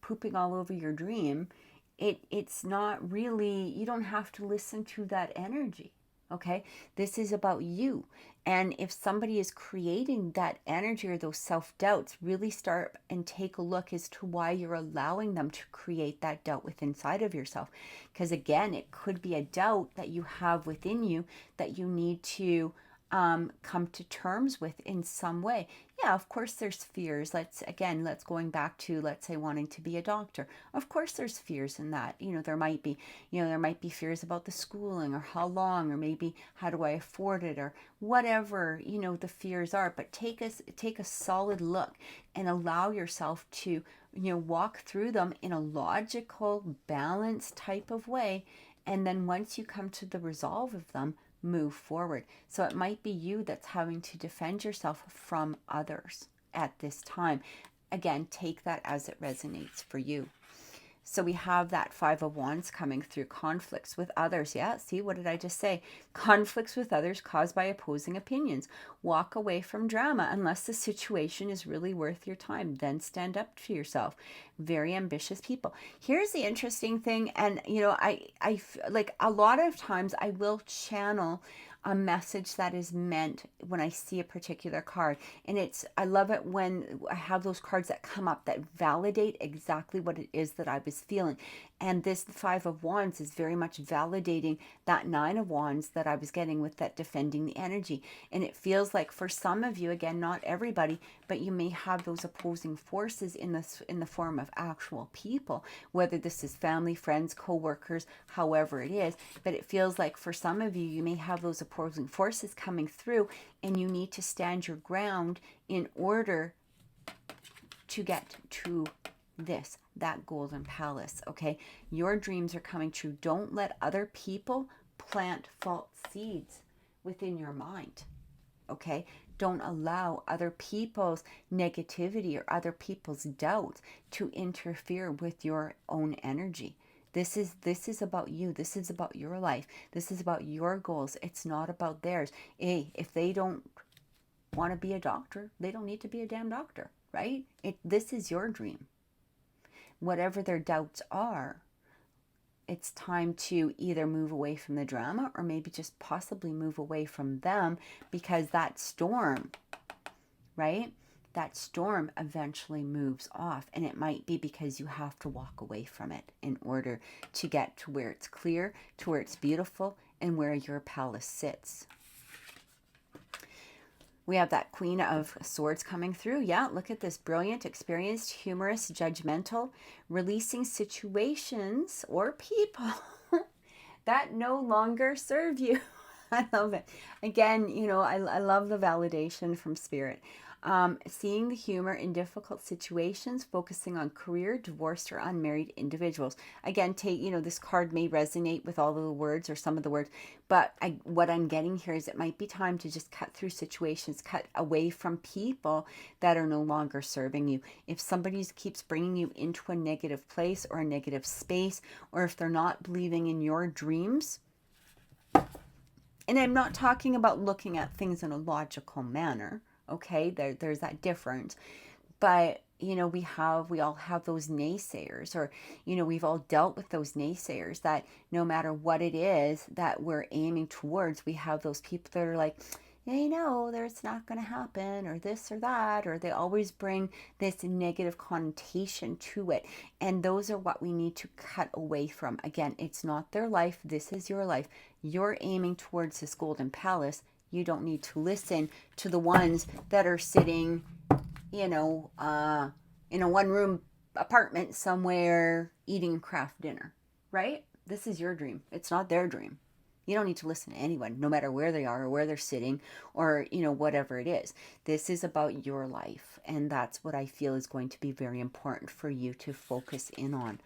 pooping all over your dream, it's not really, you don't have to listen to that energy, okay? This is about you. And if somebody is creating that energy or those self-doubts, really start and take a look as to why you're allowing them to create that doubt within inside of yourself. Because again, it could be a doubt that you have within you that you need to come to terms with in some way. Yeah, of course there's fears. Let's going back to, let's say, wanting to be a doctor. Of course there's fears in that. There might be, there might be fears about the schooling, or how long, or maybe how do I afford it, or whatever, the fears are. But take a solid look and allow yourself to, walk through them in a logical, balanced type of way. And then once you come to the resolve of them, move forward. So it might be you that's having to defend yourself from others at this time. Again, take that as it resonates for you. So we have that Five of Wands coming through, conflicts with others. Yeah, see, what did I just say? Conflicts with others caused by opposing opinions. Walk away from drama unless the situation is really worth your time. Then stand up for yourself. Very ambitious people. Here's the interesting thing, and I like a lot of times I will channel a message that is meant when I see a particular card. And I love it when I have those cards that come up that validate exactly what it is that I was feeling. And this Five of Wands is very much validating that Nine of Wands that I was getting with that defending the energy. And it feels like for some of you, again, not everybody, but you may have those opposing forces in the form of actual people, whether this is family, friends, co-workers, however it is. But it feels like for some of you, you may have those opposing forces coming through, and you need to stand your ground in order to get to that golden palace. Okay, your dreams are coming true. Don't let other people plant false seeds within your mind. Okay, don't allow other people's negativity or other people's doubt to interfere with your own energy. This is about you. This is about your life. This is about your goals. It's not about theirs. Hey, if they don't want to be a doctor, they don't need to be a damn doctor, right? This is your dream. Whatever their doubts are, it's time to either move away from the drama, or maybe just possibly move away from them, because that storm, right? That storm eventually moves off, and it might be because you have to walk away from it in order to get to where it's clear, to where it's beautiful, and where your palace sits. We have that Queen of Swords coming through. Yeah, look at this. Brilliant, experienced, humorous, judgmental, releasing situations or people that no longer serve you. I love it. Again, I love the validation from Spirit. Seeing the humor in difficult situations, focusing on career, divorced, or unmarried individuals. Again, this card may resonate with all of the words or some of the words, but what I'm getting here is it might be time to just cut through situations, cut away from people that are no longer serving you. If somebody keeps bringing you into a negative place or a negative space, or if they're not believing in your dreams, and I'm not talking about looking at things in a logical manner, okay, there's that difference. But we all have those naysayers, or we've all dealt with those naysayers, that no matter what it is that we're aiming towards, we have those people that are like, it's not going to happen, or this or that, or they always bring this negative connotation to it. And those are what we need to cut away from. Again, it's not their life. This is your life. You're aiming towards this golden palace. You don't need to listen to the ones that are sitting, in a one-room apartment somewhere eating craft dinner, right? This is your dream. It's not their dream. You don't need to listen to anyone, no matter where they are or where they're sitting, or, whatever it is. This is about your life, and that's what I feel is going to be very important for you to focus in on.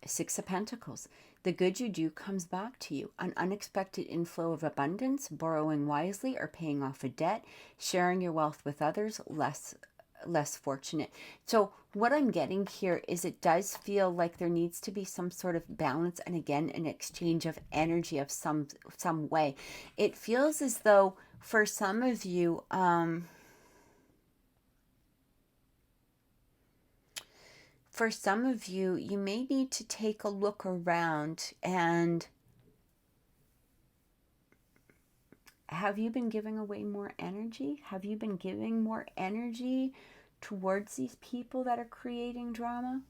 Six of Pentacles. The good you do comes back to you. An unexpected inflow of abundance, borrowing wisely or paying off a debt, sharing your wealth with others, less fortunate. So what I'm getting here is it does feel like there needs to be some sort of balance, and again, an exchange of energy of some way. It feels as though for some of you, you may need to take a look around, and have you been giving away more energy? Have you been giving more energy towards these people that are creating drama?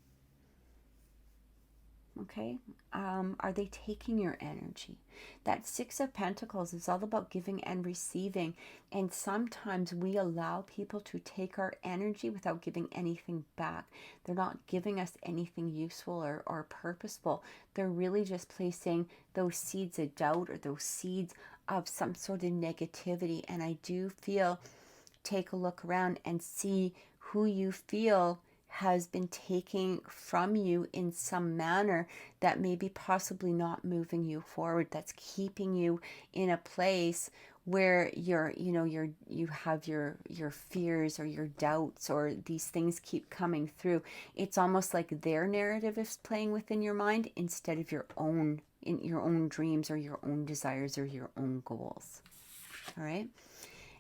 Okay. Are they taking your energy? That Six of Pentacles is all about giving and receiving. And sometimes we allow people to take our energy without giving anything back. They're not giving us anything useful or purposeful. They're really just placing those seeds of doubt or those seeds of some sort of negativity. And I do feel, take a look around and see who you feel has been taking from you in some manner that may be possibly not moving you forward, that's keeping you in a place where you have your fears or your doubts, or these things keep coming through. It's almost like their narrative is playing within your mind instead of your own, in your own dreams or your own desires or your own goals. All right.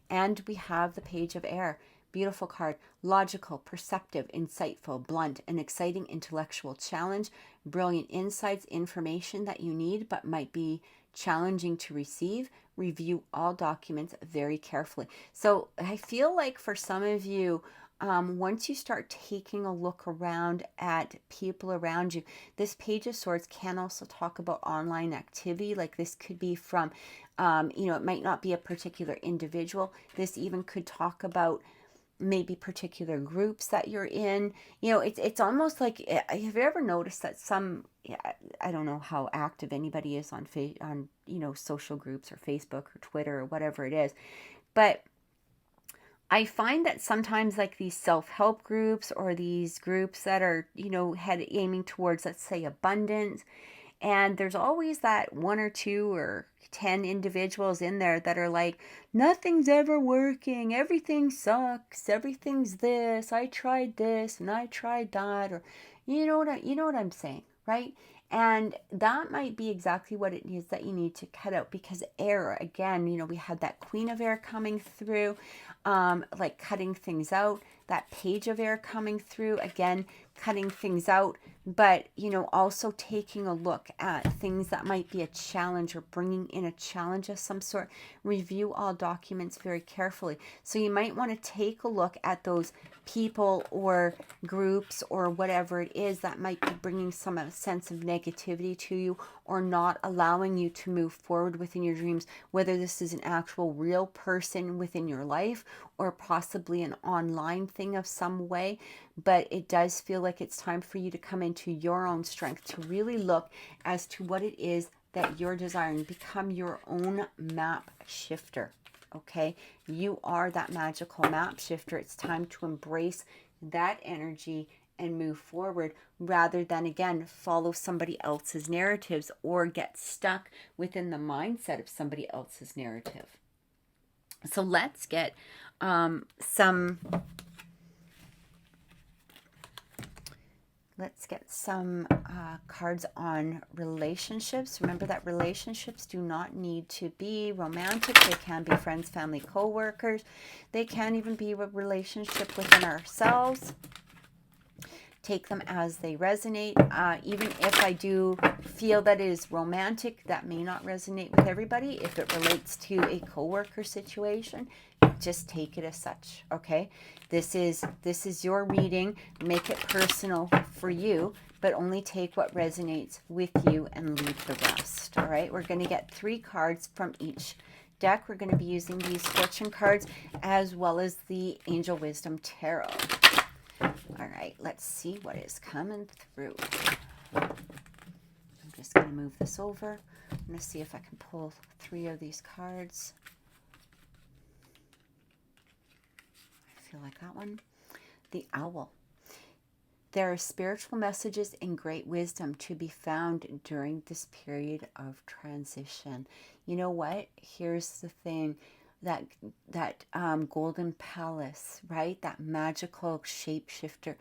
And we have the Page of Air. Beautiful card. Logical, perceptive, insightful, blunt, an exciting intellectual challenge, brilliant insights, information that you need but might be challenging to receive. Review all documents very carefully. So I feel like for some of you, once you start taking a look around at people around you, this Page of Swords can also talk about online activity. Like this could be from, it might not be a particular individual. This even could talk about maybe particular groups that you're in. It's almost like, have you ever noticed that some, I don't know how active anybody is on social groups or Facebook or Twitter or whatever it is, but I find that sometimes like these self-help groups or these groups that are, aiming towards, let's say, abundance, and there's always that 1 or 2 or 10 individuals in there that are like, nothing's ever working, everything sucks, everything's this, I tried this and I tried that, or you know what I'm saying, right? And that might be exactly what it is that you need to cut out, because air, again, we had that Queen of Air coming through, like cutting things out, that Page of Air coming through, again, cutting things out, but, also taking a look at things that might be a challenge or bringing in a challenge of some sort. Review all documents very carefully. So you might want to take a look at those people or groups or whatever it is that might be bringing some sense of negativity to you or not allowing you to move forward within your dreams, whether this is an actual real person within your life or possibly an online thing of some way. But it does feel like it's time for you to come into your own strength, to really look as to what it is that you're desiring. Become your own map shifter. Okay, you are that magical map shifter. It's time to embrace that energy and move forward, rather than, again, follow somebody else's narratives or get stuck within the mindset of somebody else's narrative. So let's get some cards on relationships. Remember that relationships do not need to be romantic. They can be friends, family, co-workers. They can even be a relationship within ourselves. Take them as they resonate. Even if I do feel that it is romantic, that may not resonate with everybody. If it relates to a co-worker situation, just take it as such. Okay, this is your reading. Make it personal for you, but only take what resonates with you and leave the rest. All right, we're going to get 3 cards from each deck. We're going to be using these fortune cards as well as the Angel Wisdom Tarot. All right, let's see what is coming through. I'm just going to move this over. I'm going to see if I can pull 3 of these cards. I feel like that one. The Owl. There are spiritual messages and great wisdom to be found during this period of transition. You know what? Here's the thing. That golden palace, right? That magical shapeshifter.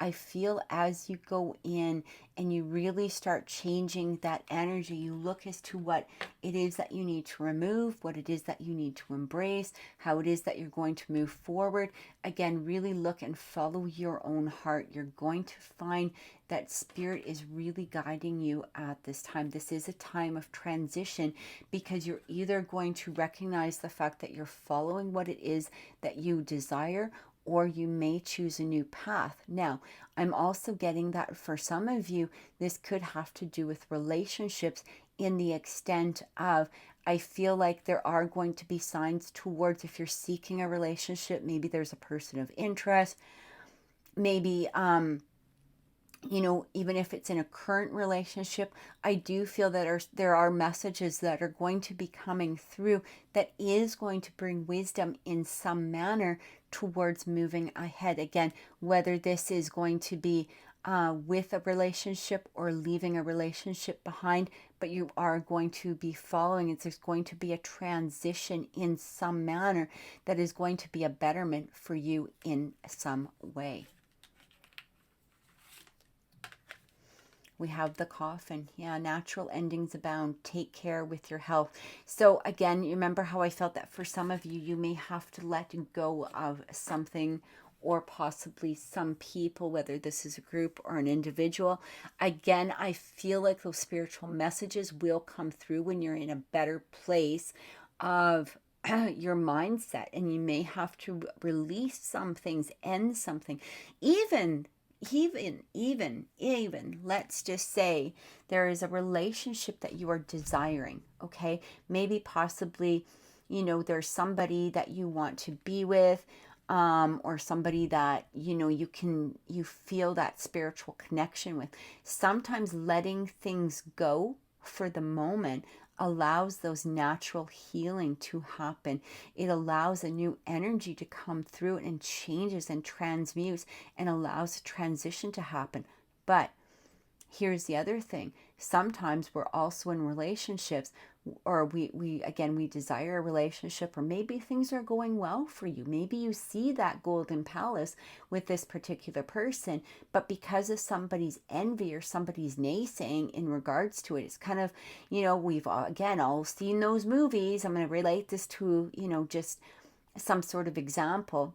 I feel as you go in and you really start changing that energy, you look as to what it is that you need to remove, what it is that you need to embrace, how it is that you're going to move forward. Again, really look and follow your own heart. You're going to find that spirit is really guiding you at this time. This is a time of transition, because you're either going to recognize the fact that you're following what it is that you desire, or you may choose a new path. Now, I'm also getting that for some of you, this could have to do with relationships in the extent of, I feel like there are going to be signs towards, if you're seeking a relationship, maybe there's a person of interest, maybe, you know, even if it's in a current relationship, I do feel that there are messages that are going to be coming through that is going to bring wisdom in some manner towards moving ahead. Again, whether this is going to be with a relationship or leaving a relationship behind, but you are going to be following it. There's going to be a transition in some manner that is going to be a betterment for you in some way. We have the Coffin. Yeah, natural endings abound. Take care with your health. So again, you remember how I felt that for some of you, you may have to let go of something or possibly some people, whether this is a group or an individual. Again, I feel like those spiritual messages will come through when you're in a better place of your mindset, and you may have to release some things, end something, even let's just say there is a relationship that you are desiring, okay? Maybe possibly, you know, there's somebody that you want to be with, or somebody that, you know, you feel that spiritual connection with. Sometimes letting things go for the moment allows those natural healing to happen. It allows a new energy to come through and changes and transmutes and allows a transition to happen. But here's the other thing. Sometimes we're also in relationships, or we desire a relationship, or maybe things are going well for you. Maybe you see that golden palace with this particular person, but because of somebody's envy or somebody's naysaying in regards to it, it's kind of, you know, we've all seen those movies. I'm going to relate this to, you know, just some sort of example.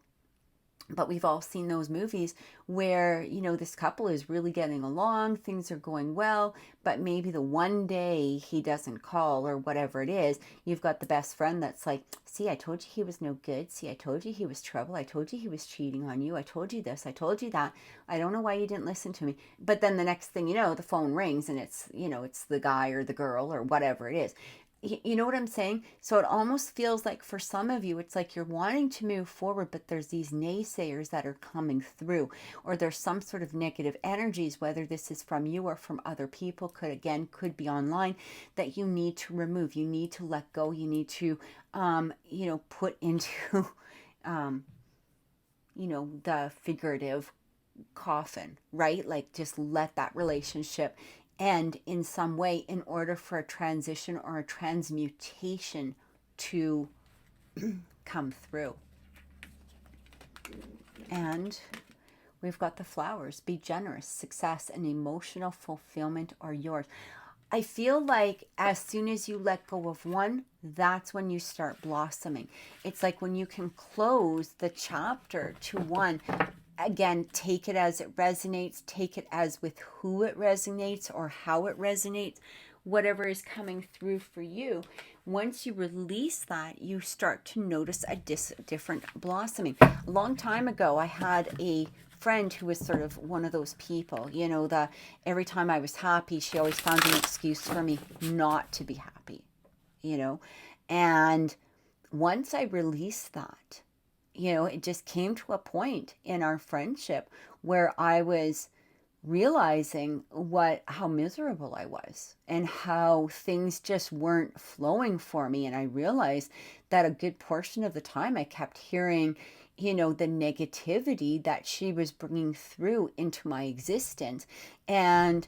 But we've all seen those movies where, you know, this couple is really getting along, things are going well, but maybe the one day he doesn't call or whatever it is, you've got the best friend that's like, see, I told you he was no good. See, I told you he was trouble. I told you he was cheating on you. I told you this. I told you that. I don't know why you didn't listen to me. But then the next thing you know, the phone rings and it's, you know, it's the guy or the girl or whatever it is. You know what I'm saying? So it almost feels like for some of you, it's like you're wanting to move forward, but there's these naysayers that are coming through, or there's some sort of negative energies, whether this is from you or from other people, could be online, that you need to remove. You need to let go. You need to, you know, put into, you know, the figurative coffin, right? Like just let that relationship end in some way in order for a transition or a transmutation to come through. And we've got the flowers. Be generous. Success and emotional fulfillment are yours. I feel like as soon as you let go of one, that's when you start blossoming. It's like when you can close the chapter to one. Again, take it as it resonates, take it as with who it resonates or how it resonates, whatever is coming through for you. Once you release that, you start to notice a different blossoming. A long time ago, I had a friend who was sort of one of those people, you know, every time I was happy, she always found an excuse for me not to be happy, you know. And once I released that, you know, it just came to a point in our friendship where I was realizing how miserable I was and how things just weren't flowing for me. And I realized that a good portion of the time I kept hearing, you know, the negativity that she was bringing through into my existence. And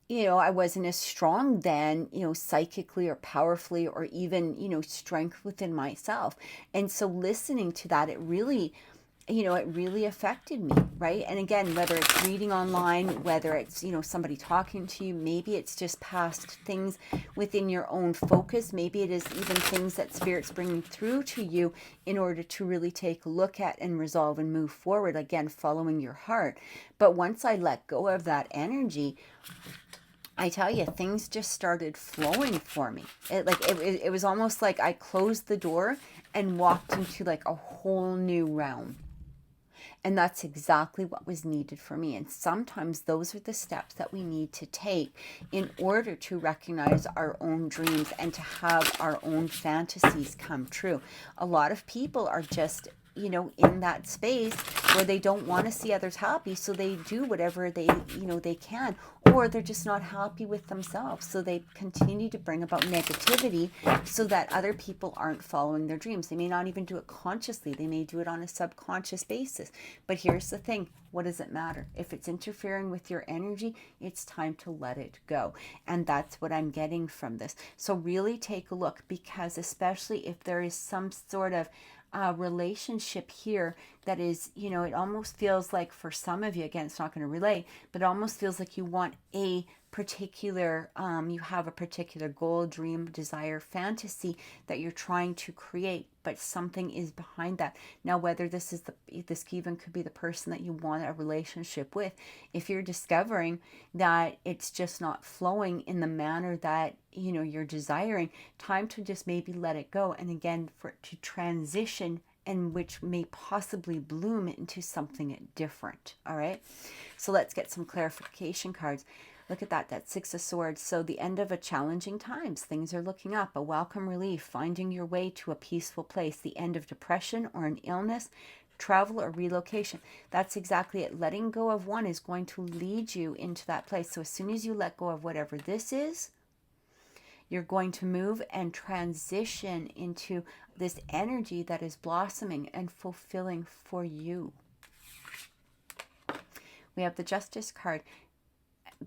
you know, I wasn't as strong then, you know, psychically or powerfully or even, you know, strength within myself. And so listening to that, it really, you know, it really affected me, right? And again, whether it's reading online, whether it's, you know, somebody talking to you, maybe it's just past things within your own focus. Maybe it is even things that Spirit's bringing through to you in order to really take a look at and resolve and move forward, again, following your heart. But once I let go of that energy, I tell you, things just started flowing for me. It was almost like I closed the door and walked into like a whole new realm. And that's exactly what was needed for me. And sometimes those are the steps that we need to take in order to recognize our own dreams and to have our own fantasies come true. A lot of people are just, you know, in that space where they don't want to see others happy, so they do whatever they, you know, they can, or they're just not happy with themselves, so they continue to bring about negativity so that other people aren't following their dreams. They may not even do it consciously, they may do it on a subconscious basis. But here's the thing, what does it matter? If it's interfering with your energy, it's time to let it go. And that's what I'm getting from this. So really take a look, because especially if there is some sort of relationship here that is, you know, it almost feels like, for some of you, again, it's not going to relate, but it almost feels like you want a particular, you have a particular goal, dream, desire, fantasy that you're trying to create, but something is behind that. Now, whether this is this even could be the person that you want a relationship with. If you're discovering that it's just not flowing in the manner that, you know, you're desiring, time to just maybe let it go. And again, for it to transition, and which may possibly bloom into something different. All right. So let's get some clarification cards. Look at that, that Six of Swords. So the end of a challenging times, things are looking up, a welcome relief, finding your way to a peaceful place, the end of depression or an illness, travel or relocation. That's exactly it. Letting go of one is going to lead you into that place. So as soon as you let go of whatever this is, you're going to move and transition into this energy that is blossoming and fulfilling for you. We have the Justice card.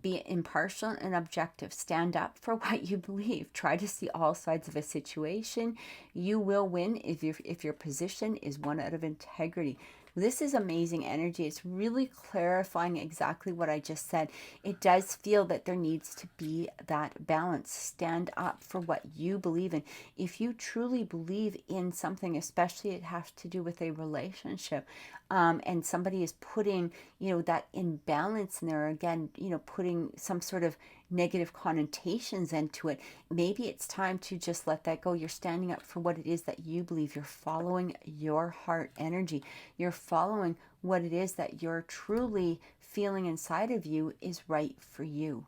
Be impartial and objective. Stand up for what you believe. Try to see all sides of a situation. You will win if your position is one out of integrity. This is amazing energy. It's really clarifying exactly what I just said. It does feel that there needs to be that balance. Stand up for what you believe in. If you truly believe in something, especially it has to do with a relationship, and somebody is putting, you know, that imbalance in there, again, you know, putting some sort of negative connotations into it, maybe it's time to just let that go. You're standing up for what it is that you believe. You're following your heart energy. You're following what it is that you're truly feeling inside of you is right for you.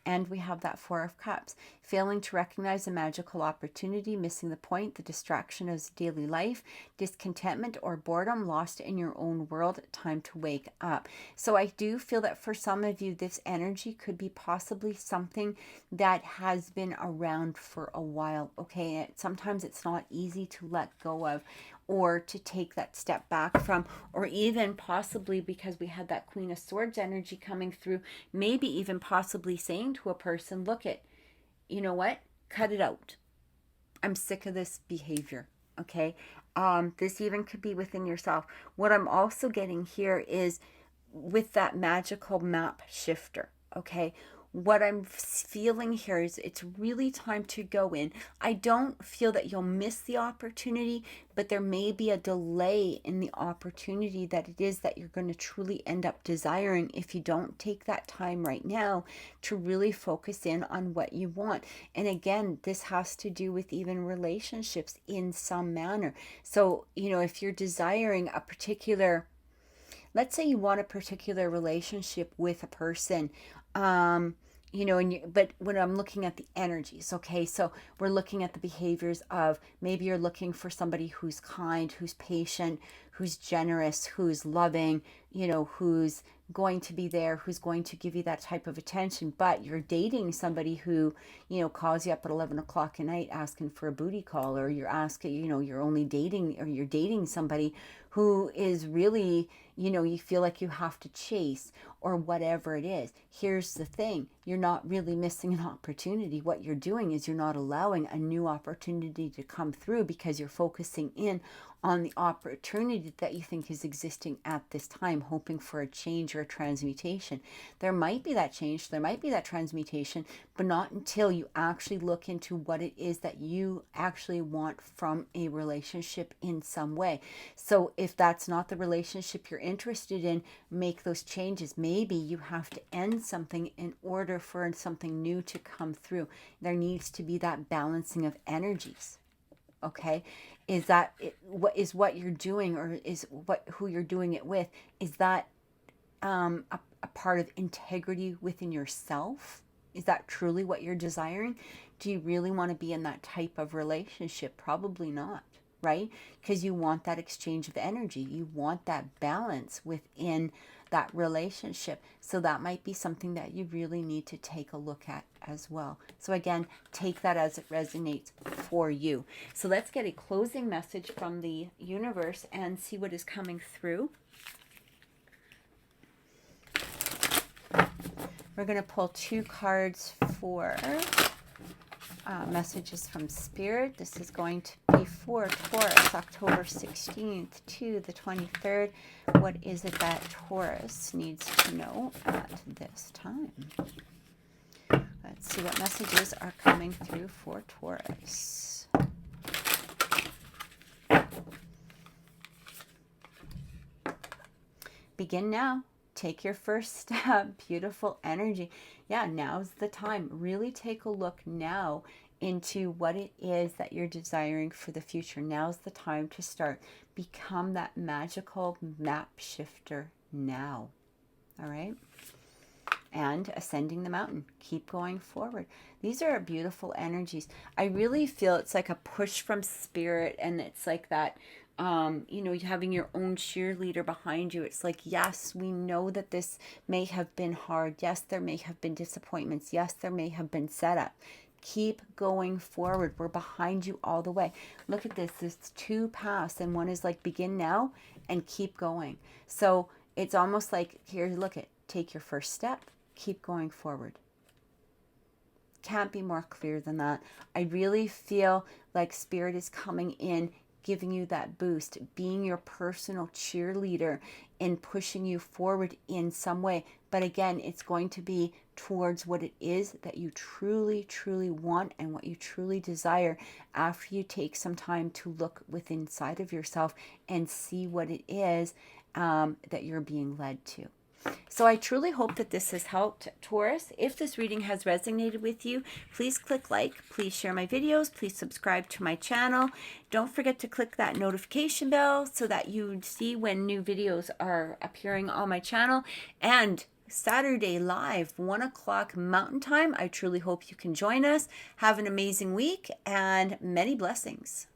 And we have that Four of Cups. Failing to recognize a magical opportunity, missing the point, the distraction of daily life, discontentment or boredom, lost in your own world, time to wake up. So I do feel that for some of you, this energy could be possibly something that has been around for a while, okay? Sometimes it's not easy to let go of, or to take that step back from, or even possibly, because we had that Queen of Swords energy coming through, maybe even possibly saying to a person, look it, you know what, cut it out. I'm sick of this behavior, okay? This even could be within yourself. What I'm also getting here is with that magical map shifter, okay? What I'm feeling here is it's really time to go in. I don't feel that you'll miss the opportunity, but there may be a delay in the opportunity that it is that you're going to truly end up desiring if you don't take that time right now to really focus in on what you want. And again, this has to do with even relationships in some manner. So, you know, if you're desiring a particular, let's say you want a particular relationship with a person, you know, but when I'm looking at the energies, okay, so we're looking at the behaviors of, maybe you're looking for somebody who's kind, who's patient, who's generous, who's loving, you know, who's going to be there, who's going to give you that type of attention. But you're dating somebody who, you know, calls you up at 11 o'clock at night asking for a booty call, or you're asking, you know, you're only dating, or you're dating somebody who is really, you know, you feel like you have to chase, or whatever it is. Here's the thing, you're not really missing an opportunity. What you're doing is you're not allowing a new opportunity to come through, because you're focusing in on the opportunity that you think is existing at this time, hoping for a change or a transmutation. There might be that change, there might be that transmutation, but not until you actually look into what it is that you actually want from a relationship in some way. So if that's not the relationship you're interested in, make those changes. Maybe you have to end something in order for something new to come through. There needs to be that balancing of energies. Okay, Is that what you're doing, or is who you're doing it with, is that a part of integrity within yourself? Is that truly what you're desiring? Do you really want to be in that type of relationship? Probably not, right? Because you want that exchange of energy. You want that balance within that relationship. So that might be something that you really need to take a look at as well. So again, take that as it resonates for you. So let's get a closing message from the universe and see what is coming through. We're going to pull 2 cards for messages from Spirit. This is going to be for Taurus, October 16th to the 23rd. What is it that Taurus needs to know at this time? Let's see what messages are coming through for Taurus. Begin now. Take your first step. Beautiful energy. Yeah, now's the time. Really take a look now into what it is that you're desiring for the future. Now's the time to start. Become that magical map shifter now. All right? And ascending the mountain. Keep going forward. These are beautiful energies. I really feel it's like a push from Spirit, and it's like that, you know, having your own cheerleader behind you. It's like, yes, we know that this may have been hard. Yes, there may have been disappointments. Yes, there may have been setup. Keep going forward. We're behind you all the way. Look at this. There's 2 paths, and one is like begin now and keep going. So it's almost like, here, look at, take your first step. Keep going forward. Can't be more clear than that. I really feel like Spirit is coming in, giving you that boost, being your personal cheerleader and pushing you forward in some way. But again, it's going to be towards what it is that you truly, truly want and what you truly desire after you take some time to look within inside of yourself and see what it is that you're being led to. So I truly hope that this has helped, Taurus. If this reading has resonated with you, please click like, please share my videos, please subscribe to my channel. Don't forget to click that notification bell so that you see when new videos are appearing on my channel. And Saturday live, 1 o'clock Mountain Time. I truly hope you can join us. Have an amazing week and many blessings.